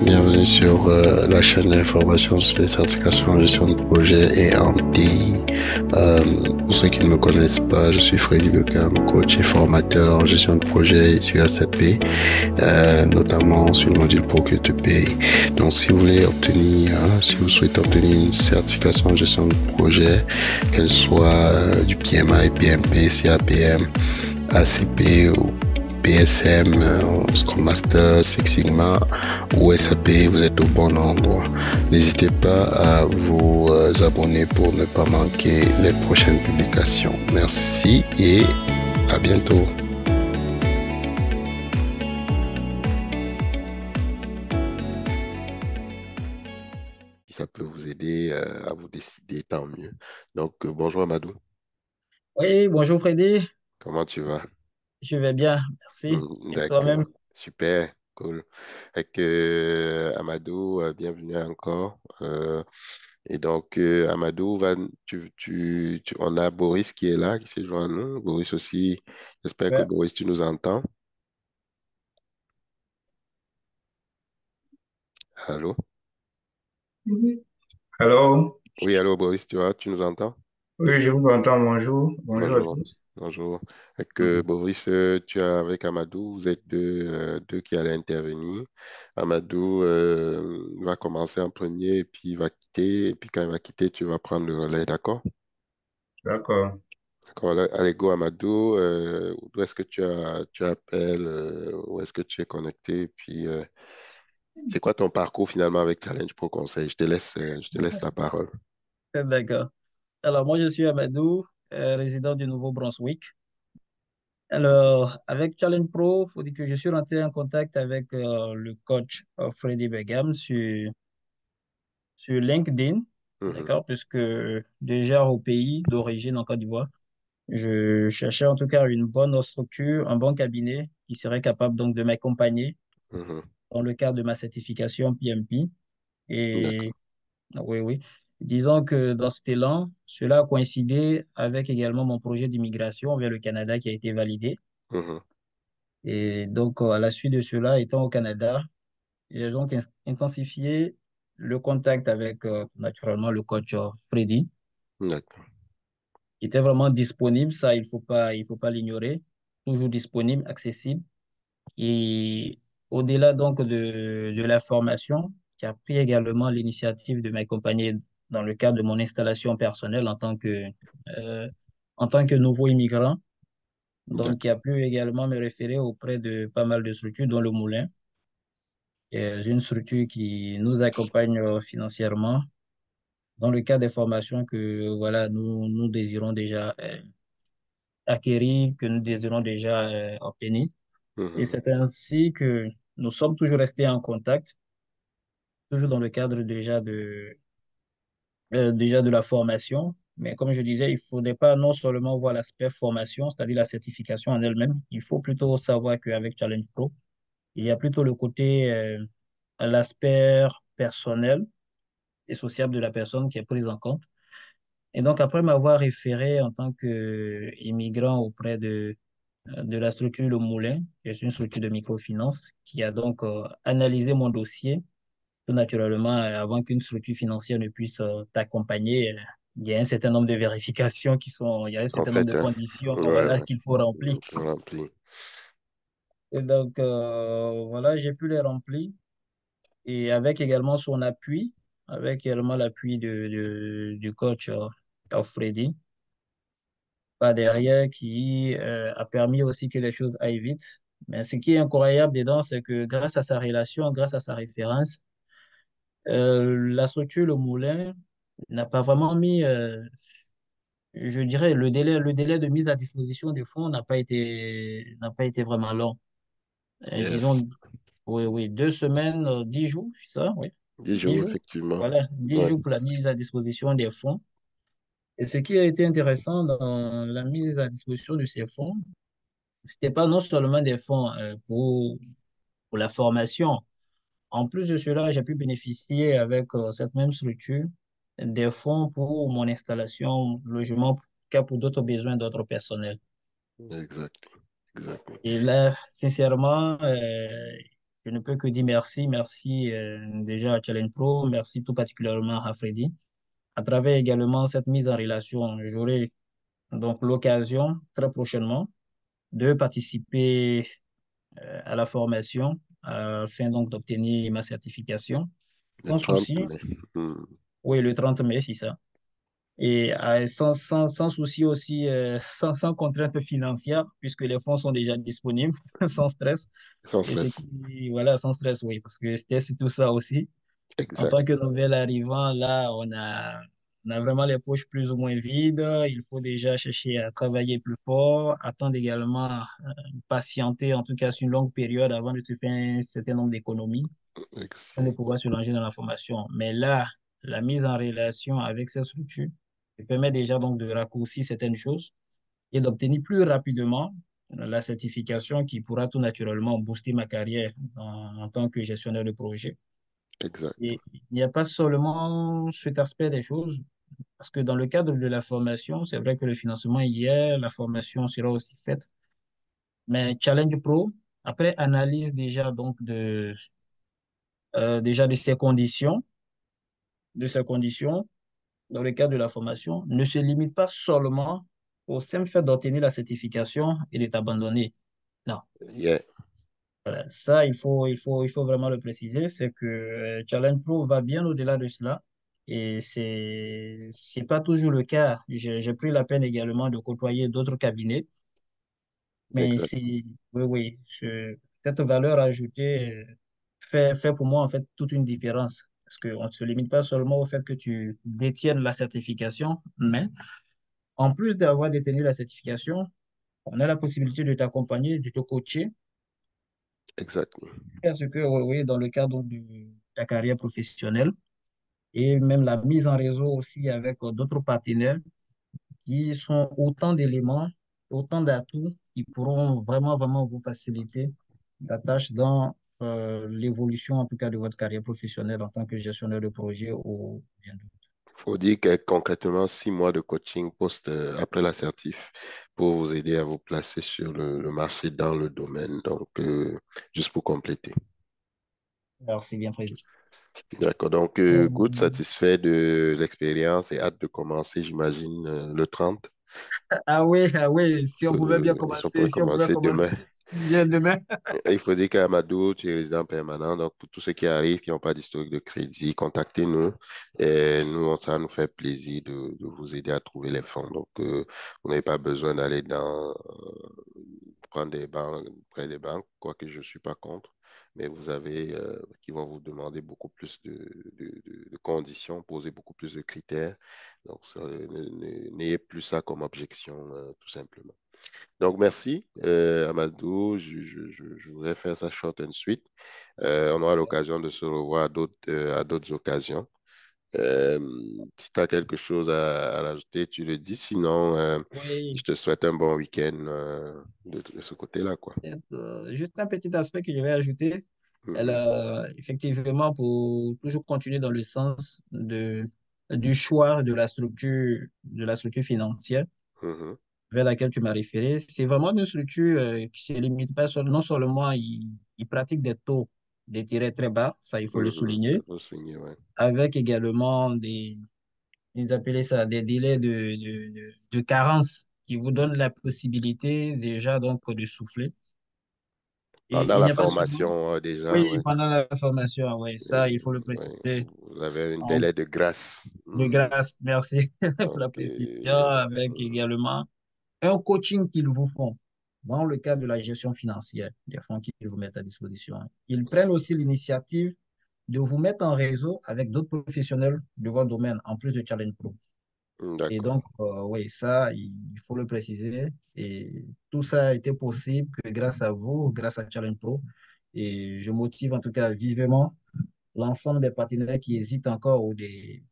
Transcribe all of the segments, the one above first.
Bienvenue sur la chaîne d'information sur les certifications en gestion de projet et en TI. Pour ceux qui ne me connaissent pas, je suis Freddy Beckham, coach et formateur en gestion de projet et sur SAP, notamment sur le module Procure to Pay. Donc, si vous souhaitez obtenir une certification en gestion de projet, qu'elle soit du PMI, PMP, CAPM, ACP ou PSM, Scrum Master, Six Sigma ou SAP, vous êtes au bon endroit. N'hésitez pas à vous abonner pour ne pas manquer les prochaines publications. Merci et à bientôt. Si ça peut vous aider à vous décider, tant mieux. Donc, bonjour Amadou, Oui, bonjour Freddy, comment tu vas? je vais bien, merci. Et D'accord, toi-même? super, cool. Amadou, bienvenue encore. Et donc, Amadou, on a Boris qui est là, qui s'est joint à nous. Boris aussi, j'espère que Ouais. Boris, tu nous entends. Allô? Mhm. Allô? Oui, allô, Boris, tu nous entends? Oui, je vous entends. Bonjour. Bonjour à Bonjour, tous. bonjour. Mhm. Boris, tu es avec Amadou, vous êtes deux qui allez intervenir. Amadou va commencer en premier et puis il va quitter. Et puis quand il va quitter, tu vas prendre le relais, d'accord? D'accord. D'accord, allez, go Amadou, d'où est-ce que tu appelles, où est-ce que tu es connecté? Et puis, c'est quoi ton parcours finalement avec Challenge Pro Conseil? Je te laisse la parole. D'accord. Alors, moi, je suis Amadou, résident du Nouveau-Brunswick. Alors, avec Challenge Pro, il faut dire que je suis rentré en contact avec le coach Freddy Begum sur LinkedIn, Mhm, d'accord, puisque déjà au pays d'origine, en Côte d'Ivoire, je cherchais en tout cas une bonne structure, un bon cabinet qui serait capable donc de m'accompagner mhm, dans le cadre de ma certification PMP. d'accord. Et oui, oui. Disons que dans cet élan, cela a coïncidé avec également mon projet d'immigration vers le Canada qui a été validé. Mhm, Et donc, à la suite de cela, étant au Canada, j'ai donc intensifié le contact avec naturellement le coach Freddy. d'accord. Il était vraiment disponible, ça, il faut pas l'ignorer. Toujours disponible, accessible. Et au-delà donc de la formation, qui a pris également l'initiative de m'accompagner dans le cadre de mon installation personnelle euh, en tant que nouveau immigrant, donc qui a D'accord. pu également me référer auprès de pas mal de structures, dont le Moulin, qui est une structure qui nous accompagne financièrement dans le cadre des formations que voilà, nous désirons déjà acquérir, que nous désirons déjà obtenir. Et Mhm, c'est ainsi que nous sommes toujours restés en contact toujours dans le cadre déjà de la formation. Mais comme je disais, il ne faudrait pas non seulement voir l'aspect formation, c'est-à-dire la certification en elle-même. Il faut plutôt savoir qu'avec Challenge Pro, il y a plutôt le côté, l'aspect personnel et sociable de la personne qui est prise en compte. Et donc, après m'avoir référé en tant qu'immigrant auprès de la structure Le Moulin, qui est une structure de microfinance, qui a donc analysé mon dossier tout naturellement, avant qu'une structure financière ne puisse t'accompagner, il y a un certain nombre de vérifications il y a un en certain nombre de fait, hein, conditions, ouais, voilà, ouais, qu'il faut remplir. tout rempli. Et donc, voilà, j'ai pu les remplir. Et avec également son appui, avec également l'appui du coach Freddy, par derrière, qui a permis aussi que les choses aillent vite. Mais ce qui est incroyable dedans, c'est que grâce à sa relation, grâce à sa référence, la structure Le Moulin n'a pas vraiment mis, je dirais, le délai de mise à disposition du fonds n'a pas été vraiment long. Yes. Disons, oui, oui, 2 semaines, 10 jours, c'est ça, oui, 10 jours, 10 jours. effectivement. Voilà, dix Ouais. jours pour la mise à disposition des fonds. Et ce qui a été intéressant dans la mise à disposition de ces fonds, c'était pas non seulement des fonds pour la formation. En plus de cela, j'ai pu bénéficier avec cette même structure des fonds pour mon installation, logement, cas pour d'autres besoins d'autres personnels. Exact. Exact. Et là, sincèrement, je ne peux que dire merci, merci déjà à Challenge Pro, merci tout particulièrement à Freddy. À travers également cette mise en relation, j'aurai donc l'occasion très prochainement de participer à la formation afin donc d'obtenir ma certification. Le Sans 30 souci, mai. Hmm. oui, le 30 mai, c'est ça. Et sans souci aussi, sans contrainte financière, puisque les fonds sont déjà disponibles, sans stress. Sans Et c'est stress. qui, voilà, sans stress, oui, parce que c'était surtout ça aussi. En Exact. tant que nouvel arrivant, là, on a vraiment les poches plus ou moins vides. Il faut déjà chercher à travailler plus fort, attendre également, patienter, en tout cas, sur une longue période avant de se faire un certain nombre d'économies, afin de Exact. pouvoir se lancer dans la formation. Mais là, la mise en relation avec ces structures permet déjà donc de raccourcir certaines choses et d'obtenir plus rapidement la certification qui pourra tout naturellement booster ma carrière en tant que gestionnaire de projet. Exact. Et il n'y a pas seulement cet aspect des choses, parce que dans le cadre de la formation, c'est vrai que le financement y est, la formation sera aussi faite, mais Challenge Pro, après analyse déjà donc déjà de ces conditions, dans le cadre de la formation, ne se limite pas seulement au simple fait d'obtenir la certification et de t'abandonner. Non. Yeah. Voilà. Ça, il faut vraiment le préciser, c'est que Challenge Pro va bien au-delà de cela. Et c'est pas toujours le cas. J'ai pris la peine également de côtoyer d'autres cabinets, mais Exact. c'est, oui, oui, cette valeur ajoutée fait pour moi, en fait, toute une différence. Parce qu'on ne se limite pas seulement au fait que tu détiennes la certification, mais en plus d'avoir détenu la certification, on a la possibilité de t'accompagner, de te coacher Exact. parce que, oui, oui, dans le cadre de ta carrière professionnelle et même la mise en réseau aussi avec d'autres partenaires qui sont autant d'éléments, autant d'atouts qui pourront vraiment, vraiment vous faciliter la tâche dans l'évolution, en tout cas, de votre carrière professionnelle en tant que gestionnaire de projet ou bien d'autres. Faut dire que concrètement, 6 mois de coaching post après l'assertif pour vous aider à vous placer sur le marché dans le domaine. Donc, juste pour compléter. Alors, c'est bien prévu. D'accord. Donc, Euh, good, satisfait de l'expérience et hâte de commencer, j'imagine, le 30. ah oui, si on pouvait bien On pourrait commencer, si on pouvait commencer demain. commencer bien demain. Il faut dire qu'à Amadou, tu es résident permanent. Donc, pour tous ceux qui arrivent, qui n'ont pas d'historique de crédit, contactez-nous. Et nous, ça nous fait plaisir de vous aider à trouver les fonds. Donc, vous n'avez pas besoin d'aller prendre des banques, près des banques, quoique je ne suis pas contre. Mais vous avez qui vont vous demander beaucoup plus de conditions, poser beaucoup plus de critères. Donc, n'ayez plus ça comme objection, tout simplement. Donc, merci, Amadou. Je voudrais faire ça short and sweet. On aura l'occasion de se revoir à d'autres occasions. Euh, Si tu as quelque chose à rajouter, tu le dis. Sinon, je Oui, te souhaite un bon week-end de ce côté-là, quoi. peut-être, juste un petit aspect que je vais ajouter. Elle Mhm, a effectivement, pour toujours continuer dans le sens du choix de la structure financière mhm, vers laquelle tu m'as référé, c'est vraiment une structure qui ne se limite pas non seulement il pratique des taux d'intérêt très bas, ça il faut le mhm. souligner, Il faut souligner, ouais. avec également ils appelaient ça des délais de carence qui vous donnent la possibilité déjà donc de souffler. Et Pendant il n'y la a pas seulement, formation, déjà, oui, ouais. pendant la formation, oui, ça il faut le Ouais, préciser. vous avez un Donc, délai de grâce. de Mhm. grâce, merci pour la Donc, précision, avec également un coaching qu'ils vous font dans le cadre de la gestion financière des fonds qu'ils vous mettent à disposition. Ils prennent aussi l'initiative de vous mettre en réseau avec d'autres professionnels de votre domaine, en plus de Challenge Pro. Et d'accord. donc, oui, ça, il faut le préciser. Et tout ça a été possible que grâce à vous, grâce à Challenge Pro. Et je motive en tout cas vivement l'ensemble des partenaires qui hésitent encore ou des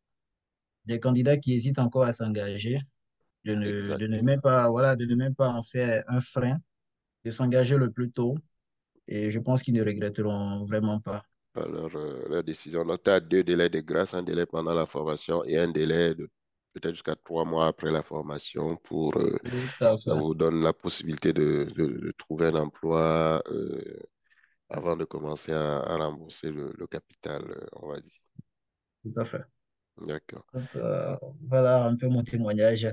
candidats qui hésitent encore à s'engager, de Exact. ne même pas, voilà, de ne même pas en faire un frein, de s'engager le plus tôt. Et je pense qu'ils ne regretteront vraiment pas. Leur décision. Donc, tu as 2 délais de grâce, un délai pendant la formation et un délai de peut-être jusqu'à 3 mois après la formation pour, Tout à ça fait. vous donne la possibilité de trouver un emploi avant de commencer à rembourser le capital, on va dire. Tout à fait. D'accord. Donc, voilà un peu mon témoignage.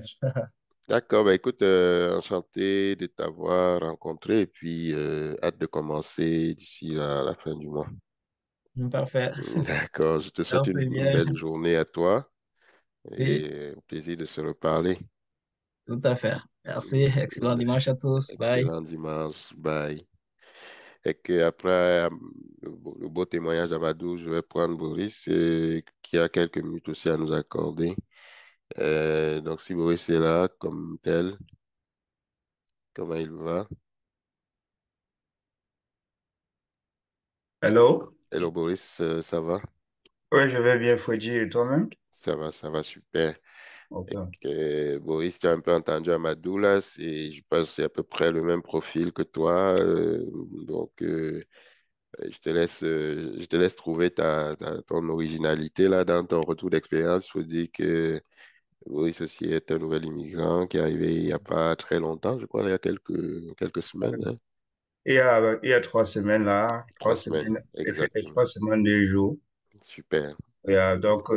D'accord, bah écoute, enchanté de t'avoir rencontré et puis hâte de commencer d'ici la fin du mois. Parfait. D'accord, je te souhaite Merci une bien. belle journée à toi Oui, et au plaisir de se reparler. tout à fait. Merci. Excellent dimanche à tous. Bye. Excellent dimanche, bye. Et que après le beau témoignage d'Amadou, je vais prendre Boris qui a quelques minutes aussi à nous accorder. Donc si Boris est là comme tel, comment il va? Hello? Hello Boris, ça va? Oui, je vais bien, Freddy, et toi-même? Ça va super. Ok. Et que, Boris, tu as un peu entendu Amadou là, je pense que c'est à peu près le même profil que toi. Donc, je te laisse trouver ton originalité là dans ton retour d'expérience. Il faut dire que Boris aussi est un nouvel immigrant qui est arrivé il n'y a pas très longtemps, je crois, il y a quelques semaines, hein. Il y a 3 semaines là, Trois trois semaines, semaines, et exactement. 3 semaines, 2 jours. Super. Donc,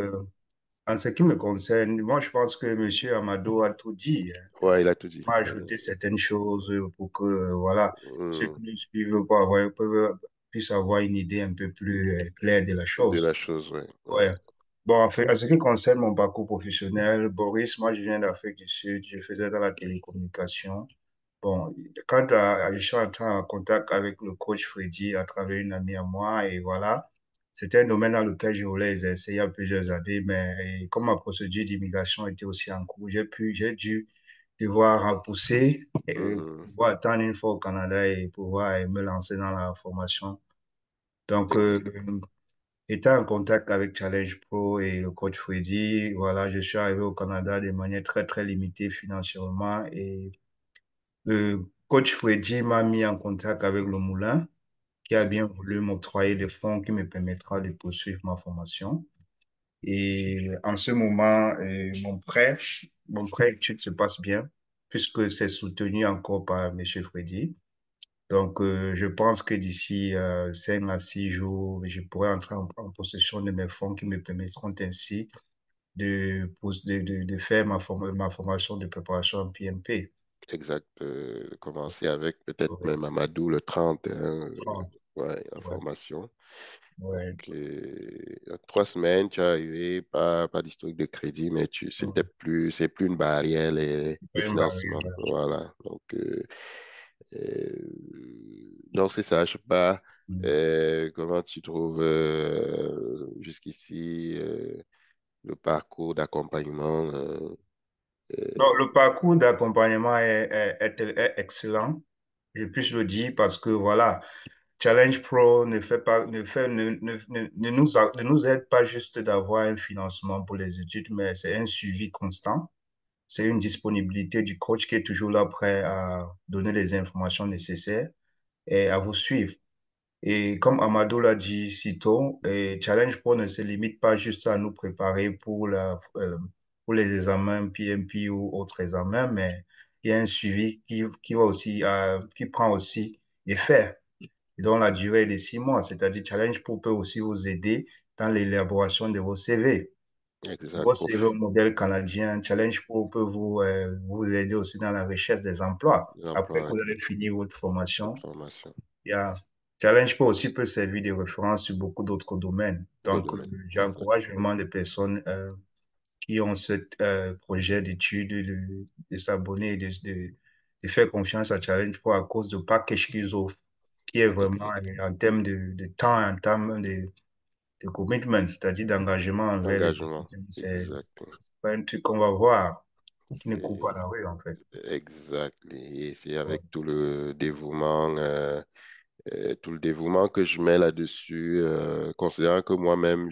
en ce qui me concerne, moi, je pense que M. Amado a tout dit, hein. Ouais, il a tout dit. Il m'a ajouté certaines choses pour que, voilà, ceux Hmm, qui nous suivent puissent avoir une idée un peu plus claire de la de chose. la chose, ouais. Ouais. Ouais. Bon, en fait, en ce qui concerne mon parcours professionnel, Boris, moi, je viens d'Afrique du Sud, je faisais dans la télécommunication. Bon, je suis entré en contact avec le coach Freddy à travers une amie à moi et voilà, c'était un domaine dans lequel je voulais exercer il y a plusieurs années, mais comme ma procédure d'immigration était aussi en cours, j'ai dû devoir repousser et Mhm. pouvoir attendre une fois au Canada et pouvoir me lancer dans la formation. Donc, étant en contact avec Challenge Pro et le coach Freddy, voilà, je suis arrivé au Canada de manière très, très limitée financièrement et le coach Freddy m'a mis en contact avec le Moulin, qui a bien voulu m'octroyer des fonds qui me permettra de poursuivre ma formation. Et en ce moment, mon prêt études se passe bien, puisque c'est soutenu encore par M. Freddy. Donc, je pense que d'ici 5 à 6 jours, je pourrai entrer en possession de mes fonds qui me permettront ainsi de faire ma formation de préparation en PMP. Exact. Commencer avec peut-être même Amadou le 30, hein, Ouais, ouais, la ouais, formation. Donc, ouais. en 3 semaines, tu es arrivé, pas d'historique de crédit, mais c'est plus une barrière, les Oui, bah, oui, financements. bah. Voilà. Donc c'est ça. Je sais pas Mm. comment tu trouves jusqu'ici le parcours d'accompagnement. Non, le parcours d'accompagnement est excellent. Je puisse le dire parce que voilà, Challenge Pro ne fait pas, ne fait, ne nous aide pas juste d'avoir un financement pour les études, mais c'est un suivi constant. C'est une disponibilité du coach qui est toujours là prêt à donner les informations nécessaires et à vous suivre. Et comme Amadou l'a dit si tôt, Challenge Pro ne se limite pas juste à nous préparer pour les examens PMP ou autres examens, mais il y a un suivi qui va aussi, qui prend aussi effet et dont la durée est de 6 mois. C'est-à-dire Challenge Pro peut aussi vous aider dans l'élaboration de vos CV. Exact. Vos CV au modèle canadien, Challenge Pro peut vous aider aussi dans la recherche des emplois. Après que L'emploi, vous allez finir votre votre formation, formation, il y a Challenge peut aussi peut servir de référence sur beaucoup d'autres domaines. de Donc, domaine. Exact. j'encourage vraiment les personnes qui ont ce projet d'études de s'abonner et de faire confiance à Challenge pour à cause du package qu'ils offrent, qui est vraiment Exact. en termes de temps, en termes de commitment, c'est-à-dire d'engagement envers les Engagement. étudiants. Exact. C'est pas un truc qu'on va voir qui ne court pas Et- la rue, en fait. Exact. Et c'est Ouais. avec tout le dévouement que je mets là-dessus, considérant que moi-même,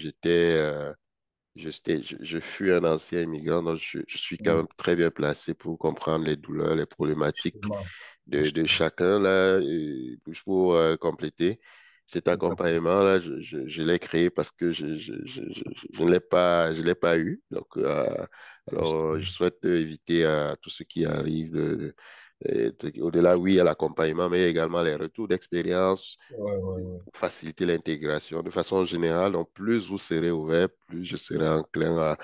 je fus un ancien immigrant, donc je suis quand Mm. même très bien placé pour comprendre les douleurs, les problématiques Justement, de justement. chacun là, et juste pour compléter. Cet Tout à fait. accompagnement-là, je l'ai créé parce que je l'ai pas eu. Donc, alors, je Justement. souhaite éviter à tous ceux qui arrivent Au-delà, oui, il y a l'accompagnement, mais il y a également les retours d'expérience Ouais, ouais, ouais. pour faciliter l'intégration. De façon générale, donc plus vous serez ouvert, plus je serai enclin à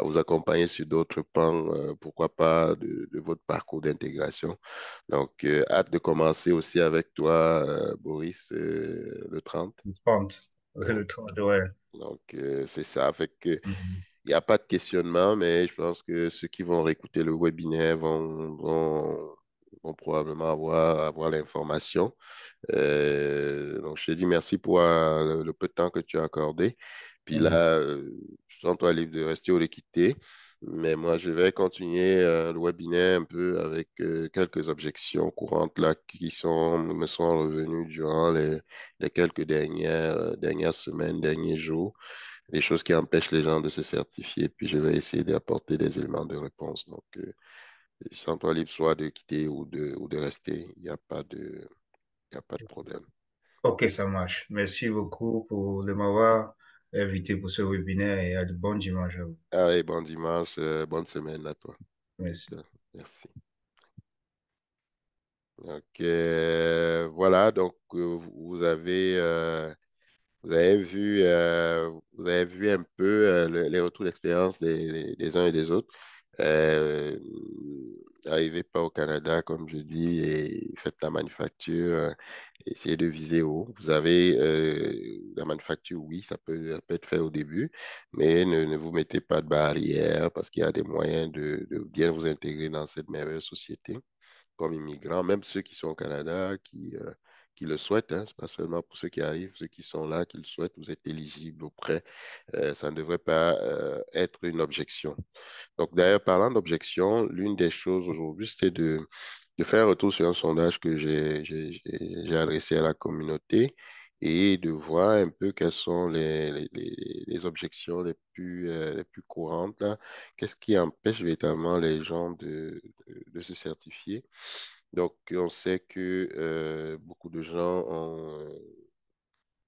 vous accompagner sur d'autres pans, pourquoi pas, de votre parcours d'intégration. Donc, hâte de commencer aussi avec toi, Boris, le 30. Le 30. Ouais, Donc, le 30, ouais. c'est ça. Fait que, Mhm. il n'y a pas de questionnement, mais je pense que ceux qui vont réécouter le webinaire vont probablement avoir l'information. Donc, je te dis merci pour le peu de temps que tu as accordé. Puis Mhm. là, je sens toi libre de rester ou de quitter. Mais moi, je vais continuer le webinaire un peu avec quelques objections courantes là me sont revenues durant les quelques dernières semaines, derniers jours, les choses qui empêchent les gens de se certifier. Puis je vais essayer d'apporter des éléments de réponse. Donc, sens toi libre soit de quitter ou de rester. Il n'y a pas de problème. Ok, ça marche. Merci beaucoup de m'avoir invité pour ce webinaire et à de bons dimanches à vous. Allez, bon dimanche, bonne semaine à toi. Merci. Merci. Donc, voilà, donc vous avez vu un peu les retours d'expérience des uns et des autres. Euh, Arrivez pas au Canada, comme je dis, et faites la manufacture, essayez de viser haut. Vous avez la manufacture, oui, ça peut être fait au début, mais ne vous mettez pas de barrière parce qu'il y a des moyens de bien vous intégrer dans cette merveilleuse société comme immigrants, même ceux qui sont au Canada, qui le souhaitent, hein, c'est pas seulement pour ceux qui arrivent, ceux qui sont là, qui le souhaitent, vous êtes éligibles auprès. Ça ne devrait pas être une objection. Donc, d'ailleurs, parlant d'objection, l'une des choses aujourd'hui, c'était de faire un retour sur un sondage que j'ai adressé à la communauté et de voir un peu quelles sont les objections les plus courantes, là. Qu'est-ce qui empêche véritablement les gens de se certifier? Donc, on sait que beaucoup de gens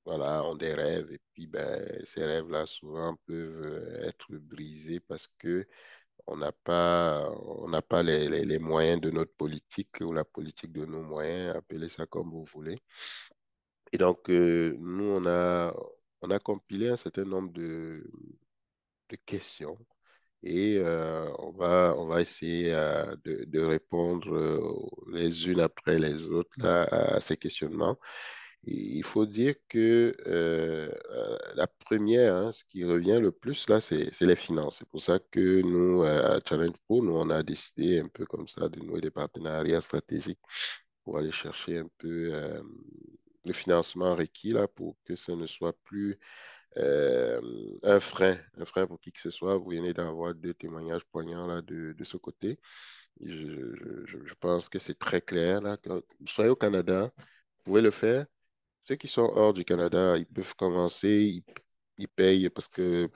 ont des rêves et puis ben, ces rêves-là souvent peuvent être brisés parce que on n'a pas les moyens de notre politique ou la politique de nos moyens, appelez ça comme vous voulez. Et donc, nous, on a compilé un certain nombre de questions et on va essayer de répondre les unes après les autres là, à ces questionnements. Et il faut dire que la première, hein, ce qui revient le plus là, c'est les finances. C'est pour ça que nous, à Challenge Pro, nous, on a décidé un peu comme ça de nouer des partenariats stratégiques pour aller chercher un peu le financement requis là pour que ce ne soit plus euh, un frein pour qui que ce soit. Vous venez d'avoir deux témoignages poignants là de ce côté. Je pense que c'est très clair là. Quand vous soyez au Canada, vous pouvez le faire. Ceux qui sont hors du Canada, ils peuvent commencer, ils payent parce que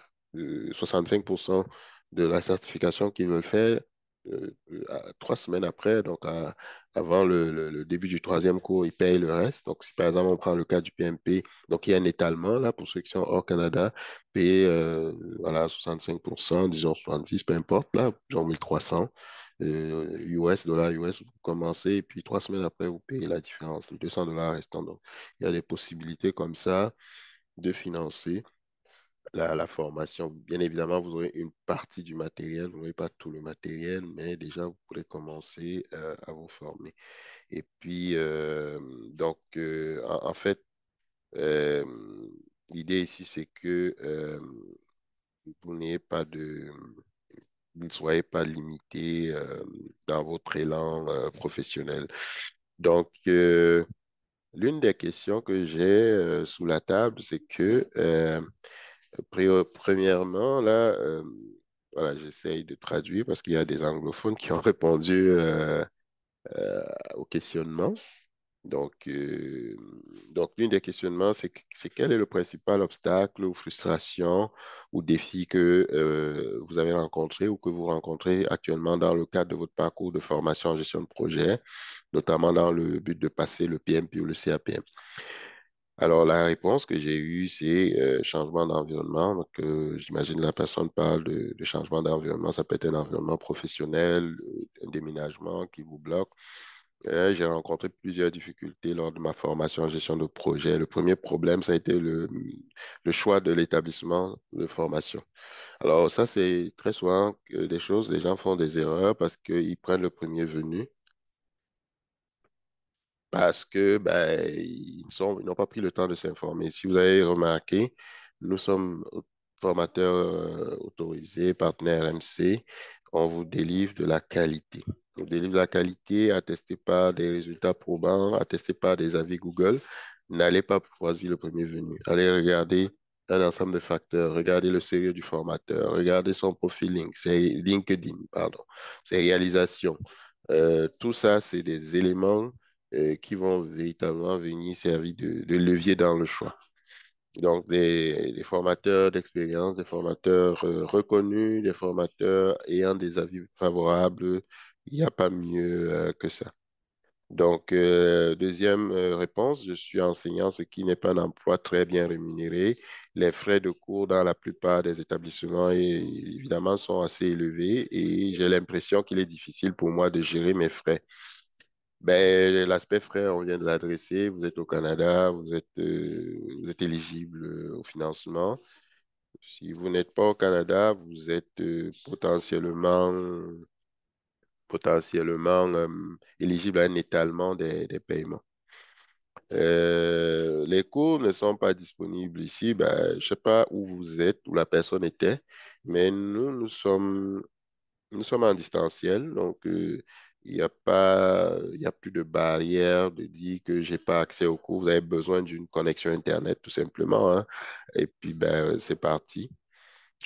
65% de la certification qu'ils veulent faire, 3 semaines après, donc avant le début du troisième cours, ils payent le reste. Donc, si par exemple on prend le cas du PMP, donc il y a un étalement là pour ceux qui sont hors Canada, payer voilà, 65%, disons 70, peu importe, là, genre 1300. US, dollars US, vous commencez et puis 3 semaines après, vous payez la différence, les $200 restants. Donc, il y a des possibilités comme ça de financer la formation. Bien évidemment, vous aurez une partie du matériel, vous n'aurez pas tout le matériel, mais déjà, vous pourrez commencer à vous former. Et puis, donc, en fait, euh, l'idée ici, c'est que vous n'ayez pas vous ne soyez pas limité dans votre élan professionnel. Donc, l'une des questions que j'ai sous la table, c'est que, premièrement, là, voilà, j'essaye de traduire parce qu'il y a des anglophones qui ont répondu au questionnement. Donc, l'une des questionnements, c'est quel est le principal obstacle ou frustration ou défi que vous avez rencontré ou que vous rencontrez actuellement dans le cadre de votre parcours de formation en gestion de projet, notamment dans le but de passer le PMP ou le CAPM. Alors, la réponse que j'ai eue, c'est changement d'environnement. Donc, j'imagine la personne parle de changement d'environnement. Ça peut être un environnement professionnel, un déménagement qui vous bloque. J'ai rencontré plusieurs difficultés lors de ma formation en gestion de projet. Le premier problème, ça a été le choix de l'établissement de formation. Alors ça, c'est très souvent que des choses, les gens font des erreurs parce qu'ils prennent le premier venu, parce que ben, ils n'ont pas pris le temps de s'informer. Si vous avez remarqué, nous sommes formateurs autorisés, partenaires MC. On vous délivre de la qualité. On vous délivre de la qualité attestée par des résultats probants, attestés par des avis Google. N'allez pas choisir le premier venu. Allez regarder un ensemble de facteurs. Regardez le sérieux du formateur. Regardez son profil LinkedIn, pardon, ses réalisations. Tout ça, c'est des éléments qui vont véritablement venir servir de levier dans le choix. Donc, des formateurs d'expérience, des formateurs reconnus, des formateurs ayant des avis favorables, il n'y a pas mieux que ça. Donc, deuxième réponse, je suis enseignant, ce qui n'est pas un emploi très bien rémunéré. Les frais de cours dans la plupart des établissements, évidemment, sont assez élevés et j'ai l'impression qu'il est difficile pour moi de gérer mes frais. Ben, l'aspect frais, on vient de l'adresser. Vous êtes au Canada, vous êtes éligible au financement. Si vous n'êtes pas au Canada, vous êtes potentiellement éligible à un étalement des paiements. Les cours ne sont pas disponibles ici. Ben, je ne sais pas où vous êtes, où la personne était, mais nous sommes en distanciel, donc il y a plus de barrière de dire que j'ai pas accès au cours. Vous avez besoin d'une connexion Internet, tout simplement, hein. Et puis, ben, c'est parti.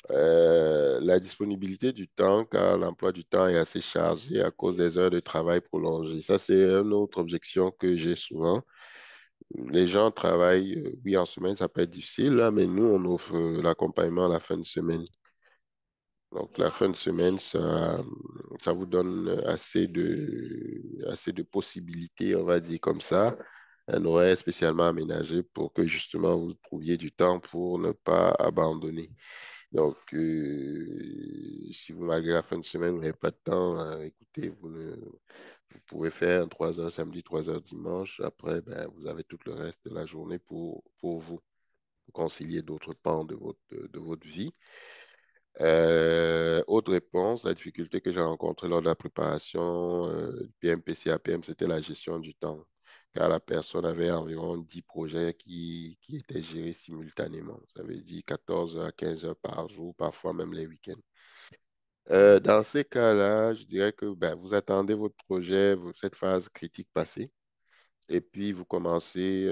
La disponibilité du temps, car l'emploi du temps est assez chargé à cause des heures de travail prolongées. Ça, c'est une autre objection que j'ai souvent. Les gens travaillent, oui, en semaine, ça peut être difficile, là, mais nous, on offre l'accompagnement à la fin de semaine. Donc, la fin de semaine, ça vous donne assez de possibilités, on va dire comme ça, un horaire spécialement aménagé pour que justement vous trouviez du temps pour ne pas abandonner. Donc, si vous, malgré la fin de semaine, vous n'avez pas de temps, écoutez, vous pouvez faire 3 heures samedi, 3 heures dimanche. Après, ben, vous avez tout le reste de la journée pour vous, pour concilier d'autres pans de votre vie. Autre réponse, la difficulté que j'ai rencontrée lors de la préparation du PMPC APM, c'était la gestion du temps, car la personne avait environ 10 projets qui étaient gérés simultanément. Ça veut dire 14 heures à 15 heures par jour, parfois même les week-ends. Dans ces cas-là, je dirais que ben, vous attendez votre projet, cette phase critique passée. Et puis, vous commencez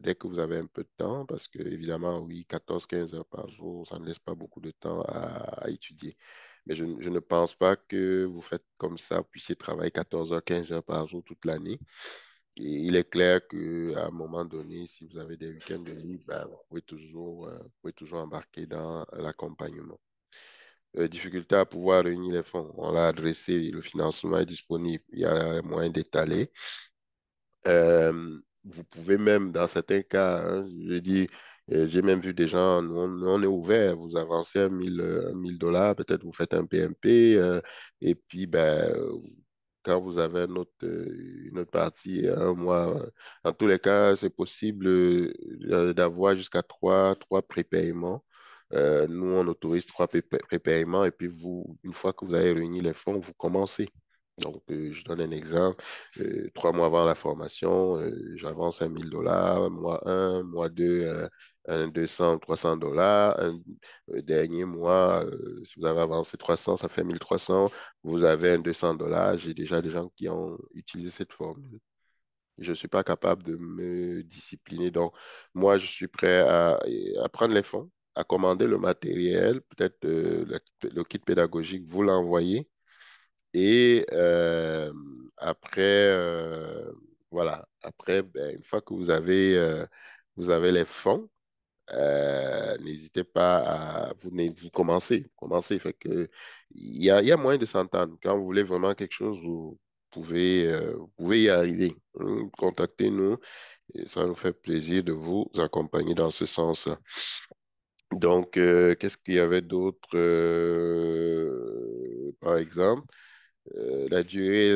dès que vous avez un peu de temps, parce que, évidemment, oui, 14 15 heures par jour, ça ne laisse pas beaucoup de temps à étudier. Mais je ne pense pas que vous faites comme ça, vous puissiez travailler 14 heures, 15 heures par jour toute l'année. Et il est clair qu'à un moment donné, si vous avez des week-ends de libre, ben, vous pouvez toujours embarquer dans l'accompagnement. Difficulté à pouvoir réunir les fonds. On l'a adressé, le financement est disponible, il y a moyen d'étaler. Vous pouvez même, dans certains cas, hein, je dis, j'ai même vu des gens, nous, on est ouvert, vous avancez 1 000 $, peut-être vous faites un PMP, et puis ben, quand vous avez une autre partie, un mois, dans tous les cas, c'est possible d'avoir jusqu'à trois prépaiements. Nous, on autorise 3 prépaiements, et puis vous, une fois que vous avez réuni les fonds, vous commencez. Donc, je donne un exemple. 3 mois avant la formation, j'avance 1 000 $. Mois un, mois 2, un 200, $300. Un dernier mois, si vous avez avancé 300, ça fait 1 300. Vous avez un 200 $. J'ai déjà des gens qui ont utilisé cette formule. Je ne suis pas capable de me discipliner. Donc, moi, je suis prêt à prendre les fonds, à commander le matériel, peut-être le kit pédagogique, vous l'envoyez. Et après, voilà, après, ben, une fois que vous avez les fonds, n'hésitez pas vous commencez. Fait que, il y a moyen de s'entendre. Quand vous voulez vraiment quelque chose, vous pouvez y arriver. Contactez-nous et ça nous fait plaisir de vous accompagner dans ce sens-là. Donc, qu'est-ce qu'il y avait d'autre, par exemple? La durée,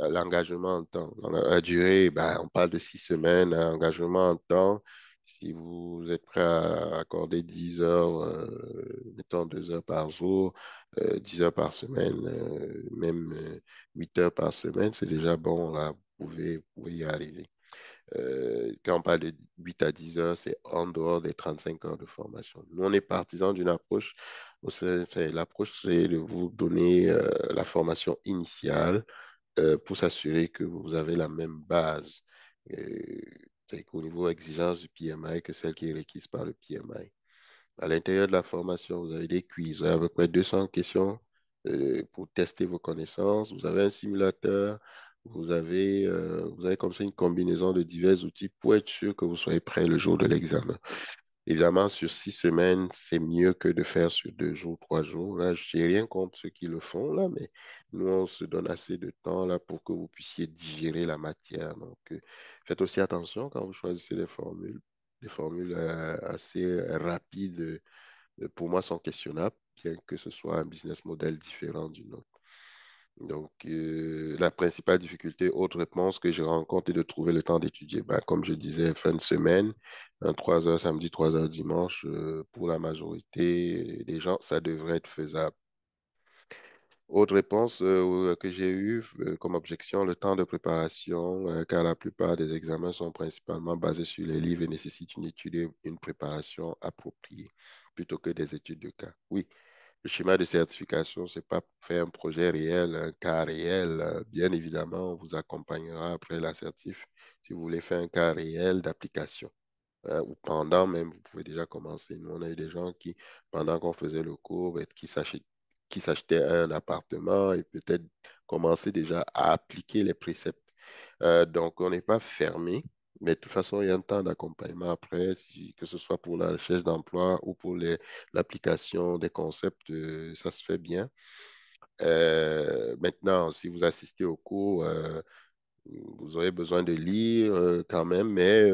l'engagement en temps. La durée, ben, on parle de 6 semaines. Engagement en temps, si vous êtes prêt à accorder 10 heures, mettons 2 heures par jour, 10 heures par semaine, même 8 heures par semaine, c'est déjà bon, là, vous pouvez y arriver. Quand on parle de 8 à 10 heures, c'est en dehors des 35 heures de formation. Nous, on est partisans d'une approche, l'approche, c'est de vous donner la formation initiale pour s'assurer que vous avez la même base c'est qu'au niveau exigence du PMI que celle qui est requise par le PMI. À l'intérieur de la formation, vous avez des quiz, vous avez à peu près 200 questions pour tester vos connaissances. Vous avez un simulateur, vous avez comme ça une combinaison de divers outils pour être sûr que vous soyez prêt le jour de l'examen. Évidemment, sur 6 semaines, c'est mieux que de faire sur 2 jours, 3 jours. Là, je n'ai rien contre ceux qui le font, là, mais nous, on se donne assez de temps là pour que vous puissiez digérer la matière. Donc, faites aussi attention quand vous choisissez les formules. Les formules assez rapides, pour moi, sont questionnables, bien que ce soit un business model différent du nôtre. Donc, la principale difficulté, autre réponse que je rencontre est de trouver le temps d'étudier. Ben, comme je disais, fin de semaine, 3 heures samedi, 3 heures dimanche, pour la majorité des gens, ça devrait être faisable. Autre réponse que j'ai eue comme objection, le temps de préparation, car la plupart des examens sont principalement basés sur les livres et nécessitent une étude et une préparation appropriée, plutôt que des études de cas. Oui, le schéma de certification, c'est pas faire un projet réel, un cas réel. Bien évidemment, on vous accompagnera après l'assertif si vous voulez faire un cas réel d'application. Ou pendant même, vous pouvez déjà commencer. Nous, on a eu des gens qui, pendant qu'on faisait le cours, qui s'achetaient un appartement et peut-être commencer déjà à appliquer les préceptes. Donc, on n'est pas fermé, mais de toute façon, il y a un temps d'accompagnement après, que ce soit pour la recherche d'emploi ou pour l'application des concepts, ça se fait bien. Maintenant, si vous assistez au cours, vous aurez besoin de lire quand même, mais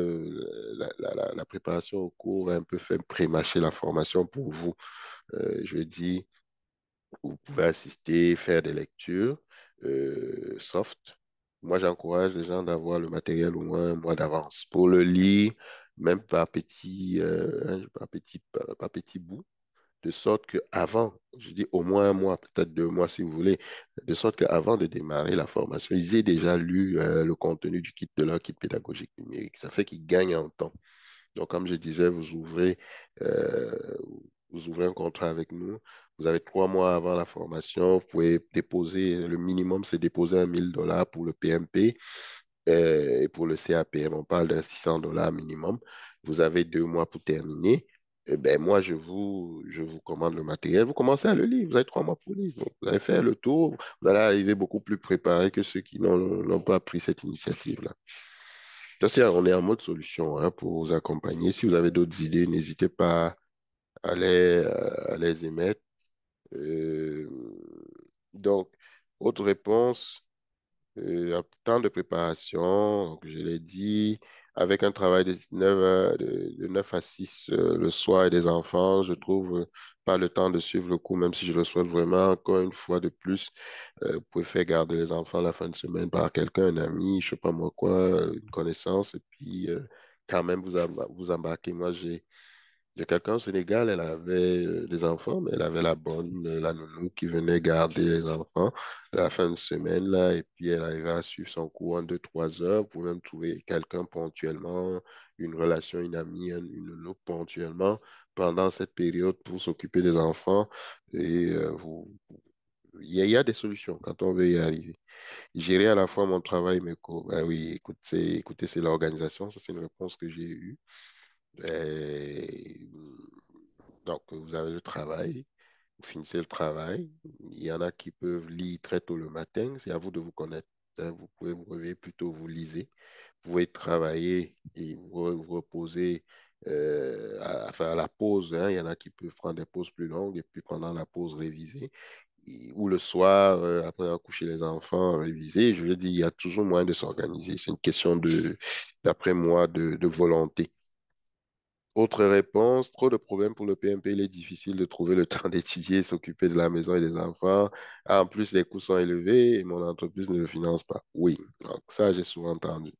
la préparation au cours va un peu faire pré-mâcher la formation pour vous. Je dis, vous pouvez assister, faire des lectures soft. Moi, j'encourage les gens d'avoir le matériel au moins un mois d'avance pour le lire, même par petit bout, de sorte qu'avant, je dis au moins un mois, peut-être 2 mois si vous voulez, de sorte qu'avant de démarrer la formation, ils aient déjà lu le contenu de leur kit pédagogique numérique. Ça fait qu'ils gagnent en temps. Donc, comme je disais, euh, vous ouvrez un contrat avec nous. Vous avez 3 mois avant la formation. Vous pouvez déposer, le minimum, c'est déposer 1 000 $ pour le PMP et pour le CAPM. On parle d'un 600 $ minimum. Vous avez 2 mois pour terminer. Eh ben, moi, je vous commande le matériel. Vous commencez à le lire. Vous avez 3 mois pour lire. Donc, vous allez faire le tour. Vous allez arriver beaucoup plus préparé que ceux qui n'ont pas pris cette initiative-là. On est en mode solution hein, pour vous accompagner. Si vous avez d'autres idées, n'hésitez pas à les émettre. Euh, donc, autre réponse, temps de préparation, donc je l'ai dit, avec un travail de 9 à 6 le soir et des enfants, je trouve pas le temps de suivre le cours, même si je le souhaite vraiment, encore une fois de plus. Vous pouvez faire garder les enfants la fin de semaine par quelqu'un, un ami, je sais pas moi quoi, une connaissance, et puis quand même vous embarquez. Moi, j'ai quelqu'un au Sénégal, elle avait des enfants, mais elle avait la bonne, la nounou qui venait garder les enfants la fin de semaine, là, et puis elle arrivait à suivre son cours en 2, 3 heures. Vous pouvez même trouver quelqu'un ponctuellement, une relation, une amie, une nounou ponctuellement pendant cette période pour s'occuper des enfants. Et il y a des solutions quand on veut y arriver. Gérer à la fois mon travail et mes cours. Ben oui, écoutez, c'est l'organisation. Ça, c'est une réponse que j'ai eue. Et, donc, vous avez le travail, vous finissez le travail. Il y en a qui peuvent lire très tôt le matin. C'est à vous de vous connaître. Vous pouvez vous réveiller plus tôt, vous lisez. Vous pouvez travailler et vous reposer à faire la pause. Hein. Il y en a qui peuvent prendre des pauses plus longues et puis pendant la pause réviser ou le soir, après avoir couché les enfants, réviser. Je veux dire, il y a toujours moyen de s'organiser. C'est une question d'après moi, de volonté. Autre réponse, trop de problèmes pour le PMP, il est difficile de trouver le temps d'étudier, s'occuper de la maison et des enfants. Ah, en plus, les coûts sont élevés et mon entreprise ne le finance pas. Oui, donc ça, j'ai souvent entendu.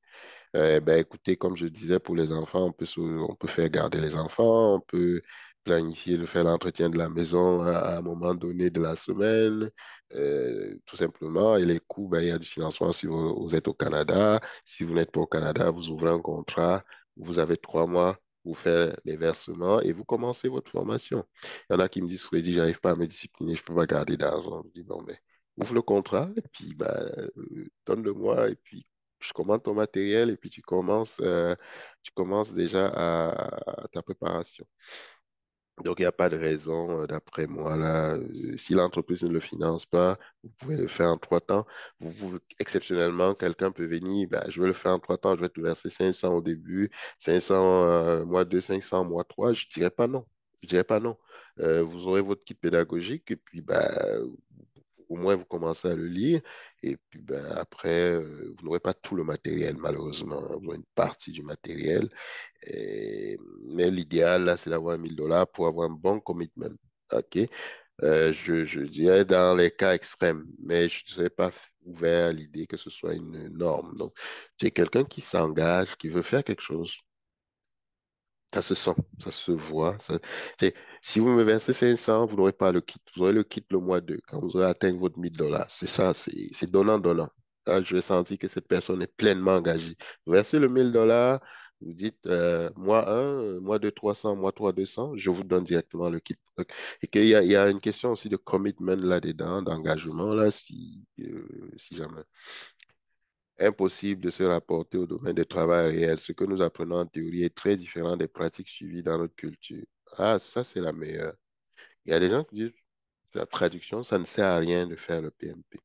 Ben, écoutez, comme je disais, pour les enfants, on peut faire garder les enfants, on peut planifier de faire l'entretien de la maison à un moment donné de la semaine, tout simplement. Et les coûts, ben, il y a du financement si vous êtes au Canada. Si vous n'êtes pas au Canada, vous ouvrez un contrat, vous avez 3 mois pour faire les versements et vous commencez votre formation. Il y en a qui me disent, Freddy, j'arrive pas à me discipliner, je peux pas garder d'argent. Je dis, bon, ben, ouvre le contrat et puis ben, donne-le-moi et puis je commande ton matériel et puis tu commences déjà à ta préparation. Donc, il n'y a pas de raison, d'après moi, là. Si l'entreprise ne le finance pas, vous pouvez le faire en 3 temps. Exceptionnellement, quelqu'un peut venir, ben, je vais le faire en 3 temps, je vais te verser 500 au début, 500 mois 2, 500 mois 3. Je ne dirais pas non. Je dirais pas non. Vous aurez votre kit pédagogique et puis, ben, au moins, vous commencez à le lire. Et puis, ben, après, vous n'aurez pas tout le matériel, malheureusement. Vous aurez une partie du matériel. Mais l'idéal, là, c'est d'avoir 1000 $ pour avoir un bon commitment. OK? Je dirais dans les cas extrêmes, mais je ne serais pas ouvert à l'idée que ce soit une norme. Donc, c'est quelqu'un qui s'engage, qui veut faire quelque chose. Ça se sent, ça se voit. C'est- Si vous me versez 500, vous n'aurez pas le kit. Vous aurez le kit le mois 2 quand vous aurez atteint votre 1000 $. C'est ça, c'est donnant-donnant. Là, je vais sentir que cette personne est pleinement engagée. Vous versez le 1000 $, vous dites mois 1, mois 2, 300, mois 3, 200, je vous donne directement le kit. Donc, et il y a une question aussi de commitment là-dedans, d'engagement, là, si jamais. Impossible de se rapporter au domaine du travail réel. Ce que nous apprenons en théorie est très différent des pratiques suivies dans notre culture. Ah, ça, c'est la meilleure. Il y a des gens qui disent la traduction, ça ne sert à rien de faire le PMP.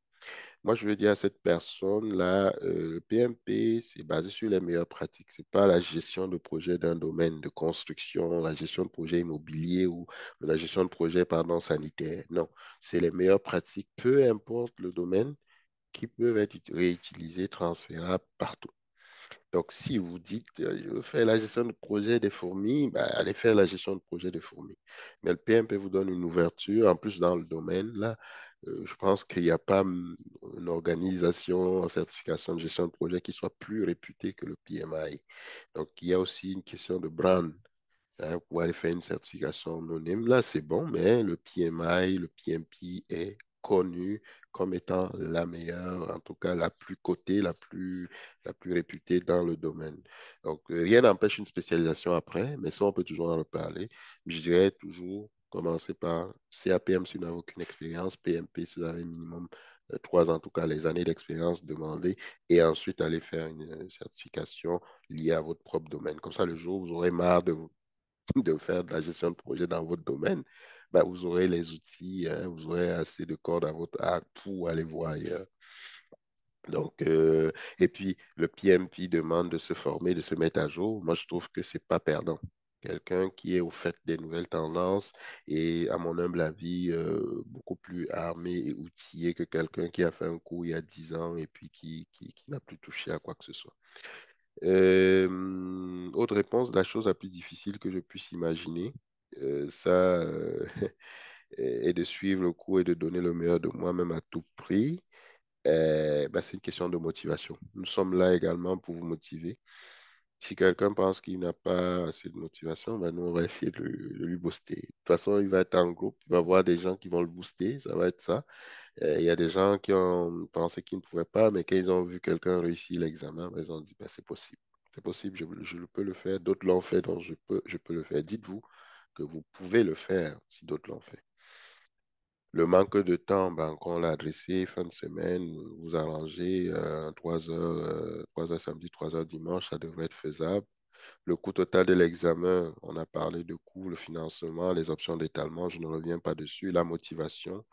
Moi, je veux dire à cette personne-là, le PMP, c'est basé sur les meilleures pratiques. C'est pas la gestion de projet d'un domaine de construction, la gestion de projet immobilier ou la gestion de projet, pardon, sanitaire. Non, c'est les meilleures pratiques, peu importe le domaine, qui peuvent être réutilisées, transférables partout. Donc, si vous dites, je veux faire la gestion de projet des fourmis, ben, allez faire la gestion de projet des fourmis. Mais le PMP vous donne une ouverture, en plus dans le domaine, là, je pense qu'il n'y a pas une organisation en certification de gestion de projet qui soit plus réputée que le PMI. Donc, il y a aussi une question de brand. Pour aller faire une certification anonyme, là, c'est bon, mais le PMI, le PMP est connu comme étant la meilleure, en tout cas la plus cotée, la plus réputée dans le domaine. Donc, rien n'empêche une spécialisation après, mais ça, on peut toujours en reparler. Je dirais toujours commencer par CAPM si vous n'avez aucune expérience, PMP si vous avez minimum 3 ans, en tout cas les années d'expérience demandées, et ensuite aller faire une certification liée à votre propre domaine. Comme ça, le jour où vous aurez marre de faire de la gestion de projet dans votre domaine, ben, vous aurez les outils, hein, vous aurez assez de cordes à votre arc pour aller voir ailleurs. Donc, et puis, le PMP demande de se former, de se mettre à jour. Moi, je trouve que c'est pas perdant. Quelqu'un qui est au fait des nouvelles tendances et, à mon humble avis, beaucoup plus armé et outillé que quelqu'un qui a fait un cours il y a 10 ans et puis qui n'a plus touché à quoi que ce soit. Autre réponse, la chose la plus difficile que je puisse imaginer, est de suivre le cours et de donner le meilleur de moi-même à tout prix. Ben, c'est une question de motivation. Nous sommes là également pour vous motiver. Si quelqu'un pense qu'il n'a pas assez de motivation, ben nous, on va essayer de lui booster. De toute façon, il va être en groupe, il va voir des gens qui vont le booster, ça va être ça. Il y a des gens qui ont pensé qu'ils ne pouvaient pas, mais quand ils ont vu quelqu'un réussir l'examen, ben, ils ont dit, ben, c'est possible. C'est possible, je peux le faire. D'autres l'ont fait, donc je peux le faire. Dites-vous que vous pouvez le faire si d'autres l'ont fait. Le manque de temps, ben, quand on l'a adressé, fin de semaine, vous arrangez 3 heures samedi, 3 heures dimanche, ça devrait être faisable. Le coût total de l'examen, on a parlé de coût, le financement, les options d'étalement, je ne reviens pas dessus. La motivation,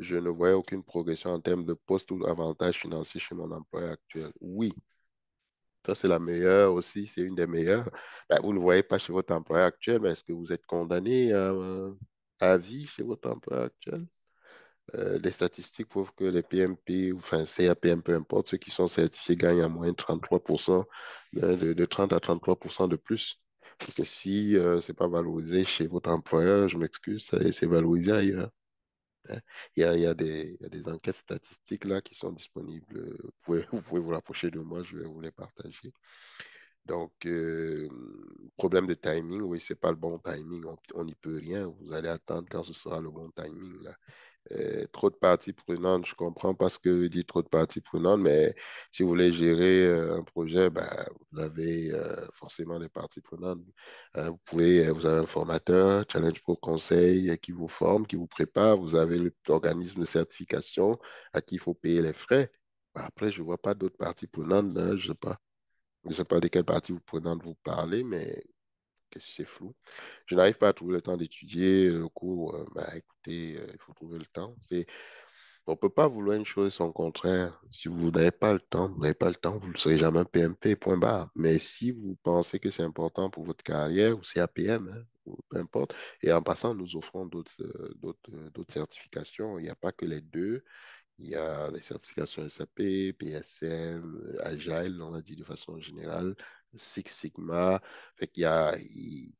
je ne voyais aucune progression en termes de poste ou avantage financier chez mon employeur actuel. Oui, ça c'est la meilleure aussi, c'est une des meilleures. Ben, vous ne voyez pas chez votre employeur actuel, mais est-ce que vous êtes condamné à vie chez votre employeur actuel? Les statistiques prouvent que les PMP, enfin CAPM, peu importe, ceux qui sont certifiés gagnent en moyenne 33%, de 30 à 33% de plus. Et que si ce n'est pas valorisé chez votre employeur, je m'excuse, c'est valorisé ailleurs. Hein. Il y a des enquêtes statistiques là qui sont disponibles. Vous pouvez vous rapprocher de moi, je vais vous les partager. Donc, problème de timing, oui, c'est pas le bon timing, on n'y peut rien. Vous allez attendre quand ce sera le bon timing là. Trop de parties prenantes, je comprends pas ce que veut dire trop de parties prenantes, mais si vous voulez gérer un projet, ben, vous avez forcément des parties prenantes. Vous avez un formateur, Challenge Pro Conseil, qui vous forme, qui vous prépare. Vous avez l'organisme de certification à qui il faut payer les frais. Ben, après, je vois pas d'autres parties prenantes, hein, je sais pas. Je ne sais pas de quelle partie prenante vous parlez, mais c'est flou. Je n'arrive pas à trouver le temps d'étudier le cours. Ben, écoutez, il faut trouver le temps. On ne peut pas vouloir une chose et son contraire. Si vous n'avez pas le temps, vous n'avez pas le temps, vous ne serez jamais un PMP, point barre. Mais si vous pensez que c'est important pour votre carrière, ou CAPM, hein, ou peu importe, et en passant, nous offrons d'autres certifications. Il n'y a pas que les deux. Il y a les certifications SAP, PSM, Agile, on a dit de façon générale, Six Sigma. Fait qu'il y a, il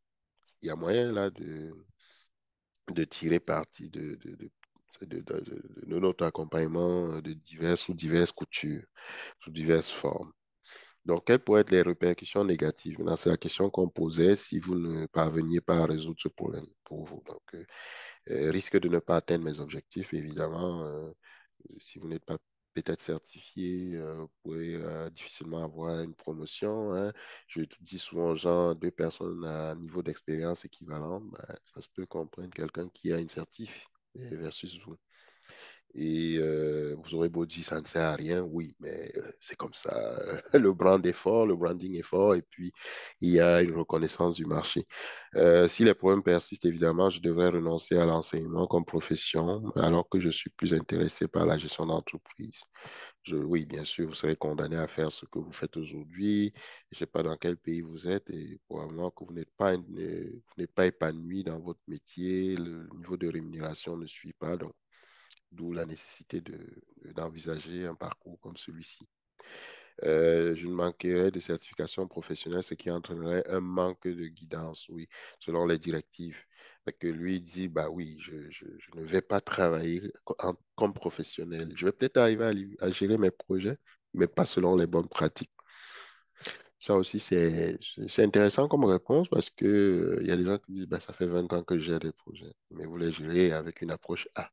y a moyen là de tirer parti de notre accompagnement de diverses coutures, sous diverses formes. Donc, quelles pourraient être les répercussions négatives? Maintenant, c'est la question qu'on posait si vous ne parveniez pas à résoudre ce problème pour vous. Donc, risque de ne pas atteindre mes objectifs, évidemment. Si vous n'êtes pas peut-être certifié, vous pouvez difficilement avoir une promotion. Hein. Je dis souvent aux gens, deux personnes à niveau d'expérience équivalent, ben, ça se peut qu'on prenne quelqu'un qui a une certif versus vous. Et vous aurez beau dire ça ne sert à rien, oui, mais c'est comme ça. Le brand est fort, le branding est fort, et puis il y a une reconnaissance du marché. Si les problèmes persistent, évidemment, je devrais renoncer à l'enseignement comme profession, alors que je suis plus intéressé par la gestion d'entreprise. Oui, bien sûr, vous serez condamné à faire ce que vous faites aujourd'hui. Je ne sais pas dans quel pays vous êtes et probablement que vous n'êtes pas épanoui dans votre métier. Le niveau de rémunération ne suit pas, donc d'où la nécessité d'envisager un parcours comme celui-ci. Je ne manquerai de certification professionnelle, ce qui entraînerait un manque de guidance, oui, selon les directives. Fait que lui dit, bah oui, je ne vais pas travailler comme professionnel. Je vais peut-être arriver à gérer mes projets, mais pas selon les bonnes pratiques. Ça aussi, c'est intéressant comme réponse parce que, il y a des gens qui disent, bah, ça fait 20 ans que je gère des projets, mais vous les gérez avec une approche A,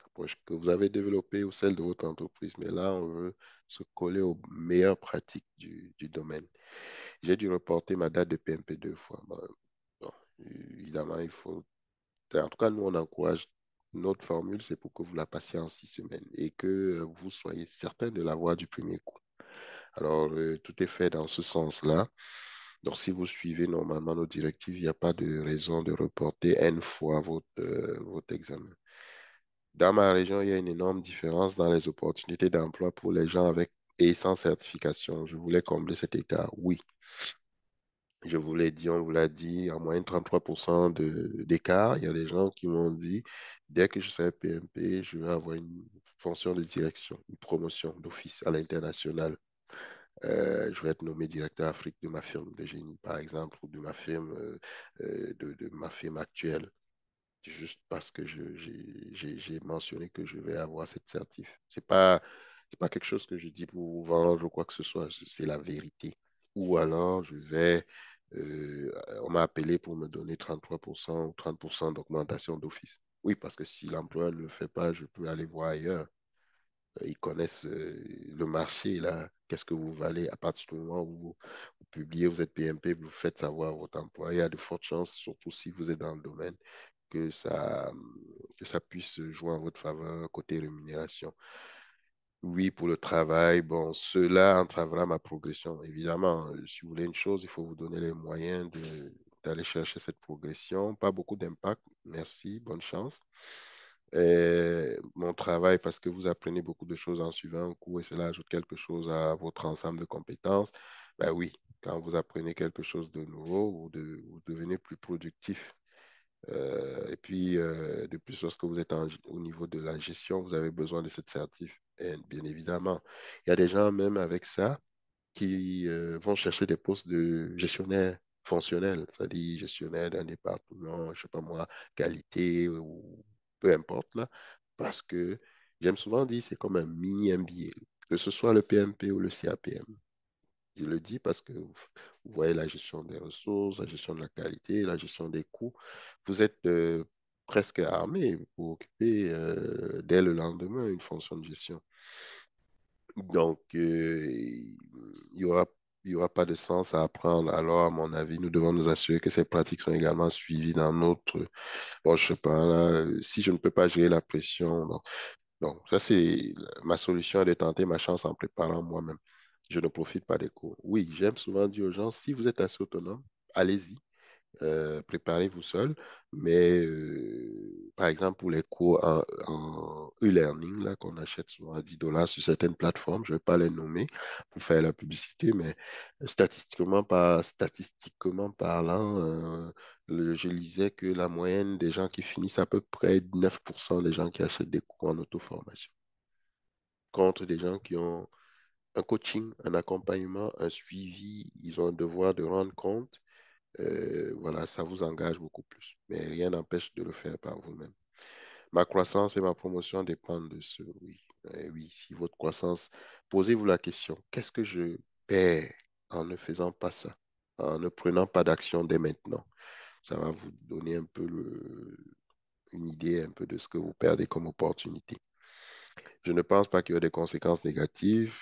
approche que vous avez développée ou celle de votre entreprise. Mais là, on veut se coller aux meilleures pratiques du domaine. J'ai dû reporter ma date de PMP 2 fois. Bon, évidemment, il faut. En tout cas, nous, on encourage notre formule, c'est pour que vous la passiez en 6 semaines et que vous soyez certain de l'avoir du premier coup. Alors, tout est fait dans ce sens-là. Donc, si vous suivez normalement nos directives, il n'y a pas de raison de reporter N fois votre examen. Dans ma région, il y a une énorme différence dans les opportunités d'emploi pour les gens avec et sans certification. Je voulais combler cet écart. Oui, je vous l'ai dit, on vous l'a dit, en moyenne 33% d'écart. Il y a des gens qui m'ont dit, dès que je serai PMP, je vais avoir une fonction de direction, une promotion d'office à l'international. Je vais être nommé directeur Afrique de ma firme de génie, par exemple, ou de ma firme, de ma firme actuelle, juste parce que j'ai mentionné que je vais avoir cette certif. C'est pas quelque chose que je dis pour vous vendre ou quoi que ce soit, c'est la vérité. Ou alors, on m'a appelé pour me donner 33% ou 30% d'augmentation d'office. Oui, parce que si l'employeur ne le fait pas, je peux aller voir ailleurs. Ils connaissent le marché, là. Qu'est-ce que vous valez à partir du moment où vous publiez, vous êtes PMP, vous faites savoir à votre employé. Il y a de fortes chances, surtout si vous êtes dans le domaine, que que ça puisse jouer en votre faveur côté rémunération. Oui, pour le travail, bon, cela entravera ma progression. Évidemment, si vous voulez une chose, il faut vous donner les moyens d'aller chercher cette progression. Pas beaucoup d'impact. Merci, bonne chance. Et mon travail, parce que vous apprenez beaucoup de choses en suivant un cours et cela ajoute quelque chose à votre ensemble de compétences. Ben oui, quand vous apprenez quelque chose de nouveau, vous devenez plus productif. Et puis, de plus, lorsque vous êtes au niveau de la gestion, vous avez besoin de cette certif. Et bien évidemment, il y a des gens même avec ça qui vont chercher des postes de gestionnaire fonctionnel, c'est-à-dire gestionnaire d'un département, je sais pas moi, qualité ou peu importe là, parce que j'aime souvent dire c'est comme un mini MBA, que ce soit le PMP ou le CAPM. Je le dis parce que vous voyez la gestion des ressources, la gestion de la qualité, la gestion des coûts. Vous êtes presque armé pour occuper dès le lendemain une fonction de gestion. Donc, il y aura pas de sens à apprendre. Alors, à mon avis, nous devons nous assurer que ces pratiques sont également suivies dans notre... Bon, je sais pas, là, si je ne peux pas gérer la pression, non. Donc, ça, c'est ma solution de tenter ma chance en préparant moi-même. Je ne profite pas des cours. Oui, j'aime souvent dire aux gens, si vous êtes assez autonome, allez-y, préparez-vous seul. Mais par exemple, pour les cours en e-learning, là, qu'on achète souvent à 10 dollars sur certaines plateformes, je ne vais pas les nommer pour faire la publicité, mais statistiquement parlant, je lisais que la moyenne des gens qui finissent à peu près 9% des gens qui achètent des cours en auto-formation, contre des gens qui ont un coaching, un accompagnement, un suivi, ils ont un devoir de rendre compte. Voilà, ça vous engage beaucoup plus. Mais rien n'empêche de le faire par vous-même. Ma croissance et ma promotion dépendent de ce, oui. Oui, si votre croissance, posez-vous la question, qu'est-ce que je perds en ne faisant pas ça, en ne prenant pas d'action dès maintenant? Ça va vous donner un peu une idée un peu de ce que vous perdez comme opportunité. Je ne pense pas qu'il y ait des conséquences négatives,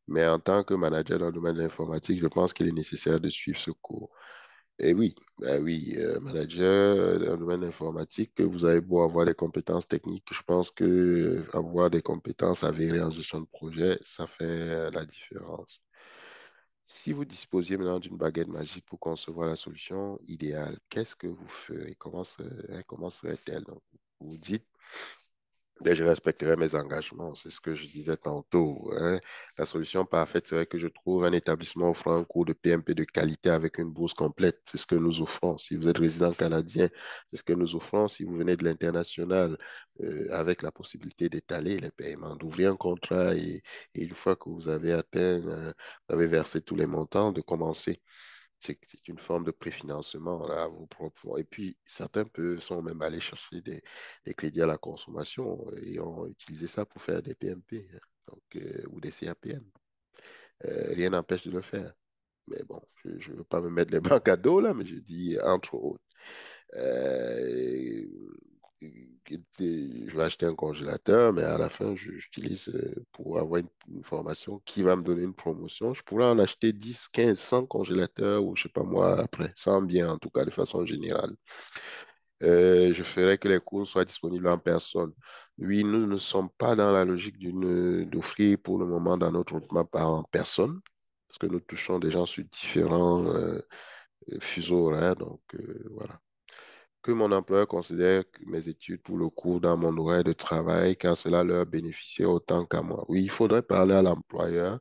mais en tant que manager dans le domaine de l'informatique, je pense qu'il est nécessaire de suivre ce cours. Et oui, ben oui, manager dans le domaine informatique, que vous avez beau avoir des compétences techniques, je pense que avoir des compétences avérées en gestion de projet, ça fait la différence. Si vous disposiez maintenant d'une baguette magique pour concevoir la solution idéale, qu'est-ce que vous ferez? Comment serait-elle? Donc, vous dites, ben, je respecterai mes engagements, c'est ce que je disais tantôt, hein. La solution parfaite serait que je trouve un établissement offrant un cours de PMP de qualité avec une bourse complète. C'est ce que nous offrons. Si vous êtes résident canadien, c'est ce que nous offrons. Si vous venez de l'international, avec la possibilité d'étaler les paiements, d'ouvrir un contrat et une fois que vous avez atteint, vous avez versé tous les montants, de commencer. C'est une forme de préfinancement là, à vos propres. Et puis, sont même allés chercher des crédits à la consommation et ont utilisé ça pour faire des PMP, hein, donc, ou des CAPM. Rien n'empêche de le faire. Mais bon, je ne veux pas me mettre les bancs à dos là, mais je dis entre autres. Euh, je vais acheter un congélateur, mais à la fin, j'utilise pour avoir une formation qui va me donner une promotion. Je pourrais en acheter 10, 15, 100 congélateurs ou je sais pas moi après, sans bien en tout cas de façon générale. Je ferai que les cours soient disponibles en personne. Oui, nous ne sommes pas dans la logique d'offrir pour le moment dans notre roadmap en personne, parce que nous touchons des gens sur différents fuseaux horaires. Donc, voilà. Que mon employeur considère que mes études pour le cours dans mon horaire de travail, car cela leur bénéficie autant qu'à moi. Oui, il faudrait parler à l'employeur,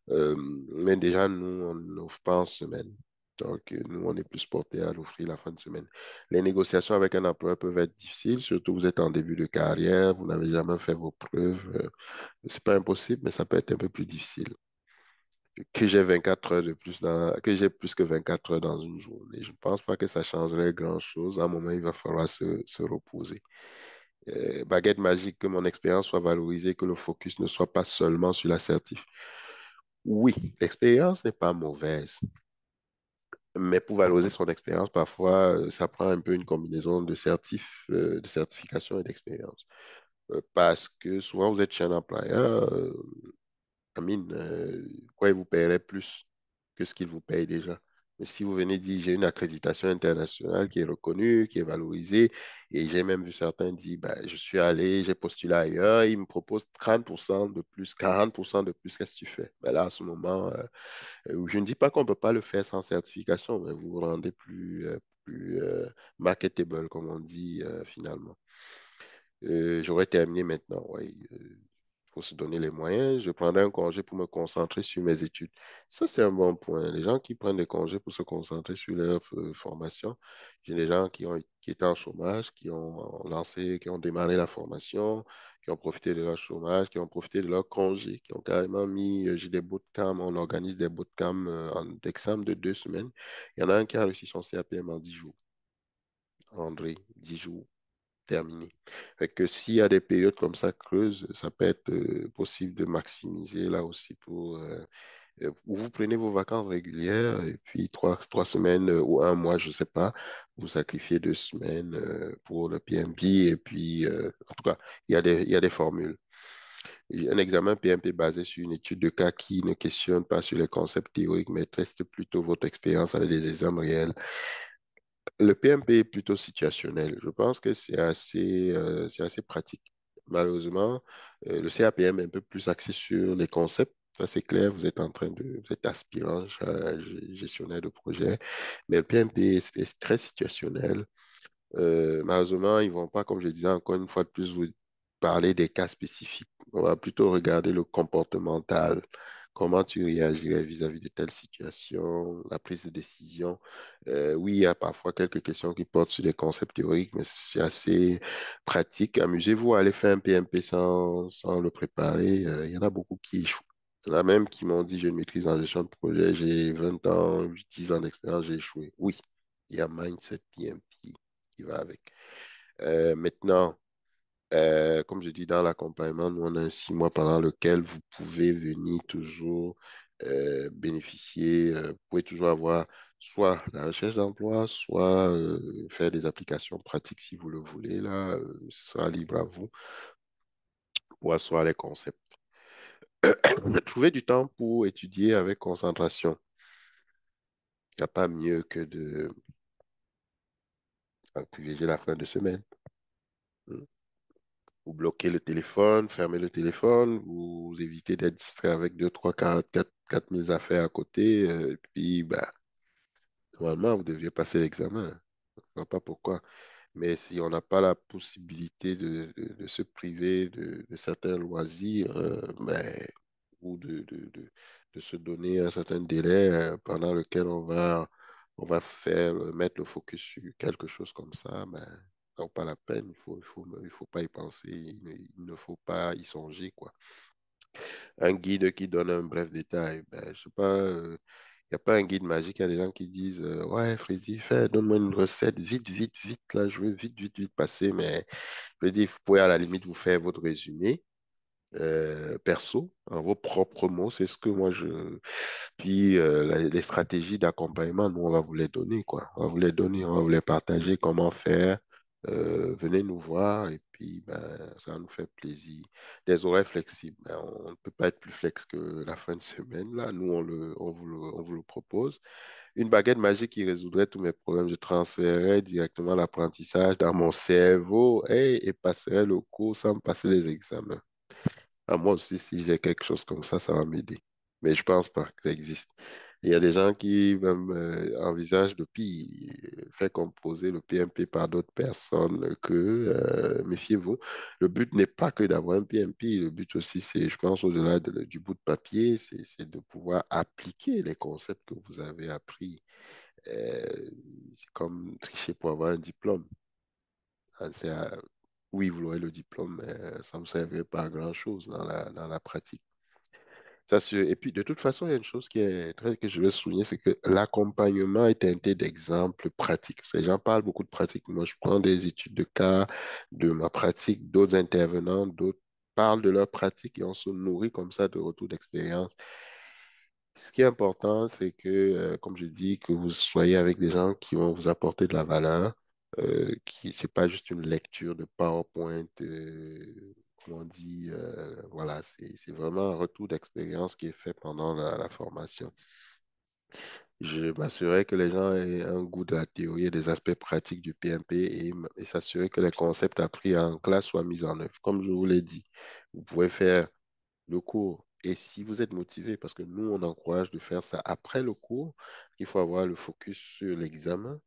euh, mais déjà, nous, on n'offre pas en semaine. Donc, nous, on est plus porté à l'offrir la fin de semaine. Les négociations avec un employeur peuvent être difficiles, surtout vous êtes en début de carrière, vous n'avez jamais fait vos preuves. C'est pas impossible, mais ça peut être un peu plus difficile. Que j'ai 24 heures de plus que j'ai plus que 24 heures dans une journée. Je ne pense pas que ça changerait grand-chose. À un moment, il va falloir se reposer. Baguette magique, que mon expérience soit valorisée, que le focus ne soit pas seulement sur l'assertif. Oui, l'expérience n'est pas mauvaise, mais pour valoriser son expérience, parfois, ça prend un peu une combinaison de certification et d'expérience. Parce que souvent, vous êtes chez un employeur, Amine, quoi, il vous paierait plus que ce qu'il vous paye déjà. Mais si vous venez dire, j'ai une accréditation internationale qui est reconnue, qui est valorisée, et j'ai même vu certains dire, bah, je suis allé, j'ai postulé ailleurs, ils me proposent 30% de plus, 40% de plus, qu'est-ce que tu fais? Ben là, à ce moment, je ne dis pas qu'on ne peut pas le faire sans certification, mais vous vous rendez plus marketable, comme on dit finalement. J'aurais terminé maintenant, oui. faut se donner les moyens. Je prendrai un congé pour me concentrer sur mes études. Ça, c'est un bon point. Les gens qui prennent des congés pour se concentrer sur leur formation, j'ai des gens qui étaient en chômage, qui ont lancé, qui ont démarré la formation, qui ont profité de leur chômage, qui ont profité de leur congé, qui ont carrément mis, j'ai des bootcamps, on organise des bootcamps d'examen de 2 semaines. Il y en a un qui a réussi son CAPM en 10 jours. André, 10 jours terminé. Fait que s'il y a des périodes comme ça creuses, ça peut être possible de maximiser là aussi où vous prenez vos vacances régulières et puis trois semaines ou un mois, je ne sais pas, vous sacrifiez 2 semaines pour le PMP et puis, en tout cas, il y a des formules. Un examen PMP basé sur une étude de cas qui ne questionne pas sur les concepts théoriques, mais teste plutôt votre expérience avec des examens réels. Le PMP est plutôt situationnel. Je pense que c'est assez pratique. Malheureusement, le CAPM est un peu plus axé sur les concepts. Ça, c'est clair. Vous êtes aspirant, gestionnaire de projet. Mais le PMP est très situationnel. Malheureusement, ils ne vont pas, comme je disais encore une fois de plus, vous parler des cas spécifiques. On va plutôt regarder le comportemental. Comment tu réagirais vis-à-vis de telle situation, la prise de décision. Oui, il y a parfois quelques questions qui portent sur des concepts théoriques, mais c'est assez pratique. Amusez-vous à aller faire un PMP sans le préparer. Il y en a beaucoup qui échouent. Il y en a même qui m'ont dit, j'ai une maîtrise en gestion de projet, j'ai 20 ans, 10 ans d'expérience, j'ai échoué. Oui, il y a mindset PMP qui va avec. Maintenant, comme je dis, dans l'accompagnement, nous, on a un 6 mois pendant lequel vous pouvez venir toujours bénéficier, vous pouvez toujours avoir soit la recherche d'emploi, soit faire des applications pratiques si vous le voulez. Là, ce sera libre à vous, ou asseoir les concepts. Trouver du temps pour étudier avec concentration. Il n'y a pas mieux que de privilégier la fin de semaine. Vous bloquez le téléphone, fermez le téléphone, vous évitez d'être distrait avec 2, 3, 4 000 affaires à côté. Et puis, bah, normalement, vous deviez passer l'examen. Je ne vois pas pourquoi. Mais si on n'a pas la possibilité de se priver de certains loisirs, ou de se donner un certain délai pendant lequel on va mettre le focus sur quelque chose comme ça, ça vaut pas la peine. Il faut pas y penser. Il ne faut pas y songer, quoi. Un guide qui donne un bref détail, je sais pas, il n'y a pas un guide magique. Il y a des gens qui disent ouais, Freddy, donne-moi une recette vite, vite, vite. Là, je veux vite, vite, vite passer. Mais je veux dire, vous pouvez à la limite vous faire votre résumé perso, en vos propres mots. C'est ce que moi je. Puis les stratégies d'accompagnement, nous, on va vous les donner, quoi. On va vous les donner, on va vous les partager, comment faire. Venez nous voir et puis ça nous fait plaisir. Des horaires flexibles, on ne peut pas être plus flex que la fin de semaine. Là, nous, on vous le propose. Une baguette magique qui résoudrait tous mes problèmes. Je transférerais directement l'apprentissage dans mon cerveau et passerais le cours sans me passer les examens. Ah, moi aussi, si j'ai quelque chose comme ça va m'aider. Mais je pense pas que ça existe. Il y a des gens qui même envisagent de pire, faire composer le PMP par d'autres personnes que, méfiez-vous, le but n'est pas que d'avoir un PMP, le but aussi, c'est, je pense, au-delà du bout de papier, c'est de pouvoir appliquer les concepts que vous avez appris. Euh, c'est comme tricher pour avoir un diplôme. Ah, oui, vous aurez le diplôme, mais ça ne me servirait pas à grand-chose dans la pratique. Et puis, de toute façon, il y a une chose que je veux souligner, c'est que l'accompagnement est teinté d'exemples pratiques. Ces gens parlent beaucoup de pratiques. Moi, je prends des études de cas, de ma pratique, d'autres intervenants, d'autres parlent de leur pratique et on se nourrit comme ça de retours d'expérience. Ce qui est important, c'est que, comme je dis, que vous soyez avec des gens qui vont vous apporter de la valeur, qui c'est pas juste une lecture de PowerPoint, comme on dit, voilà, c'est vraiment un retour d'expérience qui est fait pendant la formation. Je m'assurais que les gens aient un goût de la théorie et des aspects pratiques du PMP et s'assurer que les concepts appris en classe soient mis en œuvre. Comme je vous l'ai dit, vous pouvez faire le cours. Et si vous êtes motivé, parce que nous, on encourage de faire ça après le cours, il faut avoir le focus sur l'examen.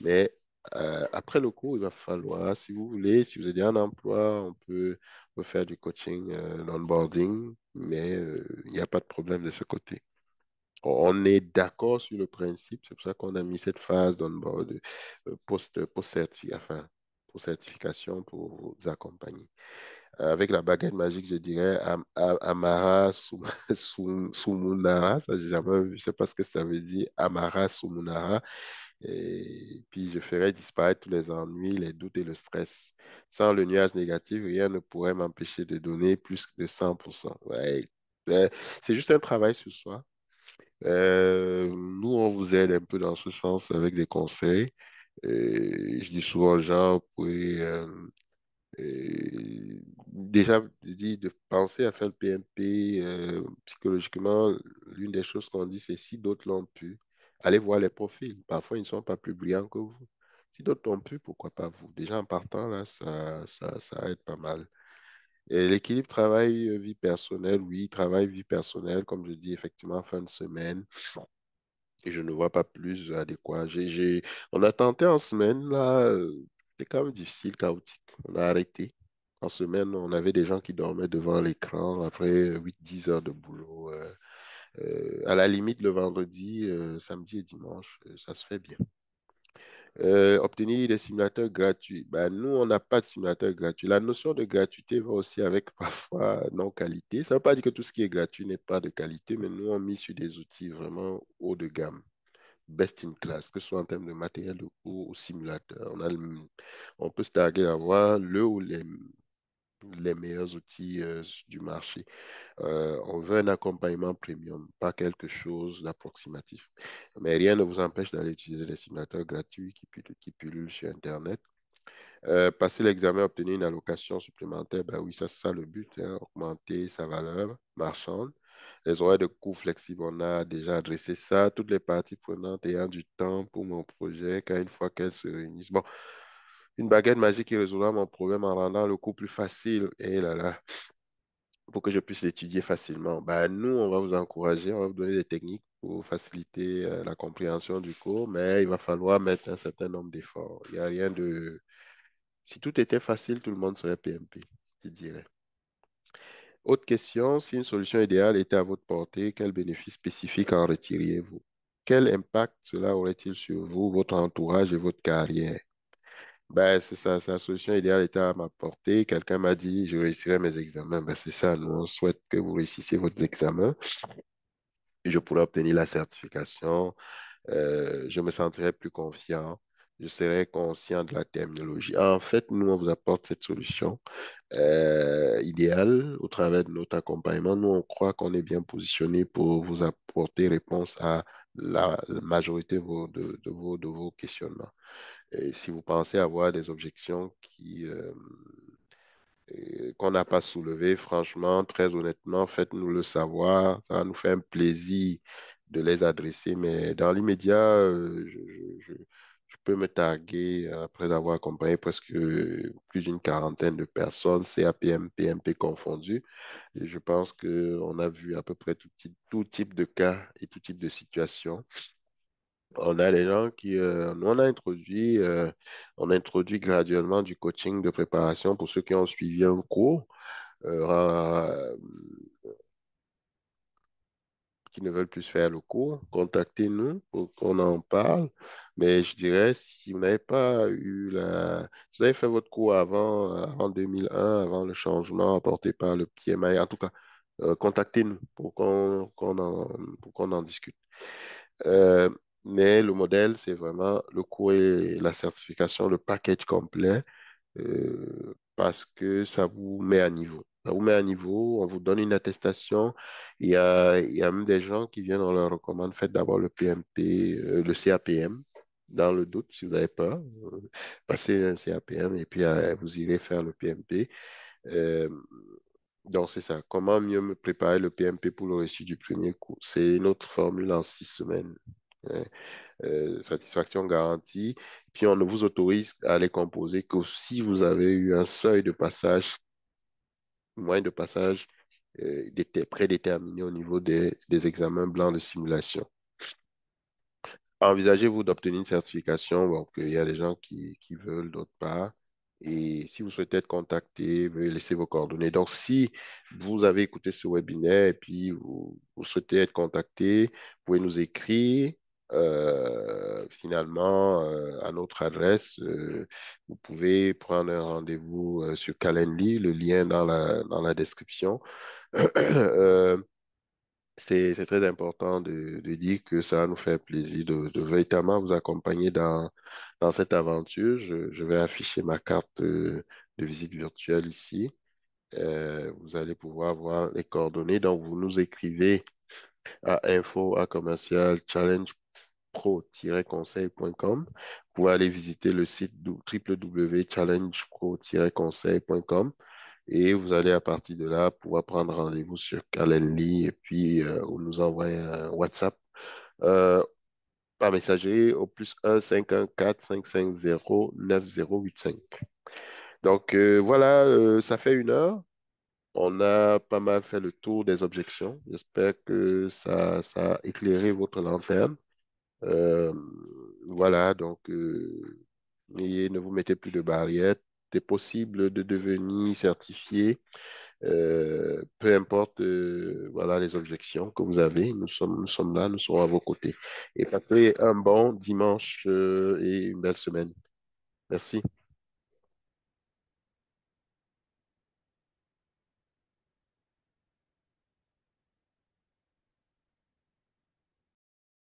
Mais Après le cours, il va falloir, si vous voulez, si vous avez un emploi, on peut faire du coaching, l'onboarding, mais il n'y a pas de problème de ce côté. On est d'accord sur le principe, c'est pour ça qu'on a mis cette phase d'onboard, enfin, pour certification pour vous accompagner. Avec la baguette magique, je dirais Amara Sumunara, ça j'ai jamais vu, je sais pas ce que ça veut dire, Amara Sumunara, et puis je ferai disparaître tous les ennuis, les doutes et le stress. Sans le nuage négatif, rien ne pourrait m'empêcher de donner plus de 100%. Ouais. Euh, C'est juste un travail sur soi. Nous, on vous aide un peu dans ce sens avec des conseils. Je dis souvent aux gens, vous pouvez déjà de penser à faire le PMP psychologiquement. L'une des choses qu'on dit, c'est si d'autres l'ont pu, allez voir les profils. Parfois, ils ne sont pas plus brillants que vous. Si d'autres l'ont pu, pourquoi pas vous? Déjà en partant, là, ça aide pas mal. Et l'équilibre travail-vie personnelle, oui, travail-vie personnelle, comme je dis, effectivement, fin de semaine. Et je ne vois pas plus adéquat. On a tenté en semaine, là, c'était quand même difficile, chaotique. On a arrêté. En semaine, on avait des gens qui dormaient devant l'écran après 8 10 heures de boulot. À la limite, le vendredi, samedi et dimanche, ça se fait bien. Obtenir des simulateurs gratuits. Ben, nous, on n'a pas de simulateur gratuit. La notion de gratuité va aussi avec parfois non-qualité. Ça ne veut pas dire que tout ce qui est gratuit n'est pas de qualité, mais nous, on mise sur des outils vraiment haut de gamme, best in class, que ce soit en termes de matériel de cours ou simulateur. On peut se targuer d'avoir le ou les meilleurs outils du marché. On veut un accompagnement premium, pas quelque chose d'approximatif. Mais rien ne vous empêche d'aller utiliser les simulateurs gratuits qui pullulent sur Internet. Passer l'examen, obtenir une allocation supplémentaire, ben oui, ça c'est ça le but, hein, augmenter sa valeur marchande. Les horaires de cours flexibles, on a déjà adressé ça. Toutes les parties prenantes ayant du temps pour mon projet, car une fois qu'elles se réunissent. Bon, une baguette magique qui résoudra mon problème en rendant le cours plus facile. Et là là, pour que je puisse l'étudier facilement. Ben, nous, on va vous encourager, on va vous donner des techniques pour faciliter la compréhension du cours, mais il va falloir mettre un certain nombre d'efforts. Il n'y a rien de... Si tout était facile, tout le monde serait PMP, je dirais. Autre question, si une solution idéale était à votre portée, quel bénéfice spécifique en retiriez-vous? Quel impact cela aurait-il sur vous, votre entourage et votre carrière? Ben, c'est ça, la solution idéale était à ma portée. Quelqu'un m'a dit, je réussirai mes examens. Ben, c'est ça, nous, on souhaite que vous réussissiez votre examen et je pourrai obtenir la certification. Je me sentirai plus confiant. Je serai conscient de la terminologie. En fait, nous, on vous apporte cette solution idéale au travers de notre accompagnement. Nous, on croit qu'on est bien positionné pour vous apporter réponse à la majorité de vos questionnements. Et si vous pensez avoir des objections qu'on n'a pas soulevées, franchement, très honnêtement, faites-nous le savoir. Ça va nous faire un plaisir de les adresser. Mais dans l'immédiat, je peux me targuer, après avoir accompagné presque plus d'une quarantaine de personnes, CAPM, PMP confondus. Et je pense qu'on a vu à peu près tout type de cas et tout type de situation. On a des gens nous on a introduit graduellement du coaching de préparation pour ceux qui ont suivi un cours, euh, qui ne veulent plus faire le cours. Contactez-nous pour qu'on en parle. Mais je dirais, si vous n'avez pas eu si vous avez fait votre cours avant 2001, avant le changement apporté par le PMI, en tout cas, contactez-nous pour qu'on en discute. Euh, mais le modèle, c'est vraiment le cours et la certification, le package complet, parce que ça vous met à niveau. Ça vous met à niveau, on vous donne une attestation. Il y a même des gens qui viennent, on leur recommande, faites d'abord le PMP, le CAPM, dans le doute, si vous n'avez pas. Passez un CAPM et puis vous irez faire le PMP. Euh, donc, c'est ça. Comment mieux me préparer le PMP pour le reçu du premier cours? C'est une autre formule en 6 semaines. Ouais. Satisfaction garantie. Puis, on ne vous autorise à les composer que si vous avez eu un seuil de passage, moyen de passage prédéterminé au niveau des examens blancs de simulation. envisagez-vous d'obtenir une certification? Donc, il y a des gens qui veulent, d'autres pas. Et si vous souhaitez être contacté, veuillez laisser vos coordonnées. Donc, si vous avez écouté ce webinaire et puis vous souhaitez être contacté, vous pouvez nous écrire finalement à notre adresse. Vous pouvez prendre un rendez-vous sur Calendly, le lien dans la description. Euh, c'est très important de dire que ça va nous faire plaisir de véritablement vous accompagner dans cette aventure. Je vais afficher ma carte de visite virtuelle ici. Vous allez pouvoir voir les coordonnées. Donc, vous nous écrivez à info à commercial challengepro-conseil.com. Vous pouvez aller visiter le site www.challengepro-conseil.com et vous allez à partir de là pouvoir prendre rendez-vous sur Calendly et puis ou nous envoyer un WhatsApp euh, par messagerie au +1 514 550 9085. Donc voilà, ça fait 1 heure. On a pas mal fait le tour des objections. J'espère que ça a éclairé votre lanterne. Euh, voilà, donc ne vous mettez plus de barrières. C'est possible de devenir certifié, peu importe voilà, les objections que vous avez. Nous sommes là, nous sommes à vos côtés. Et passez un bon dimanche et une belle semaine. Merci.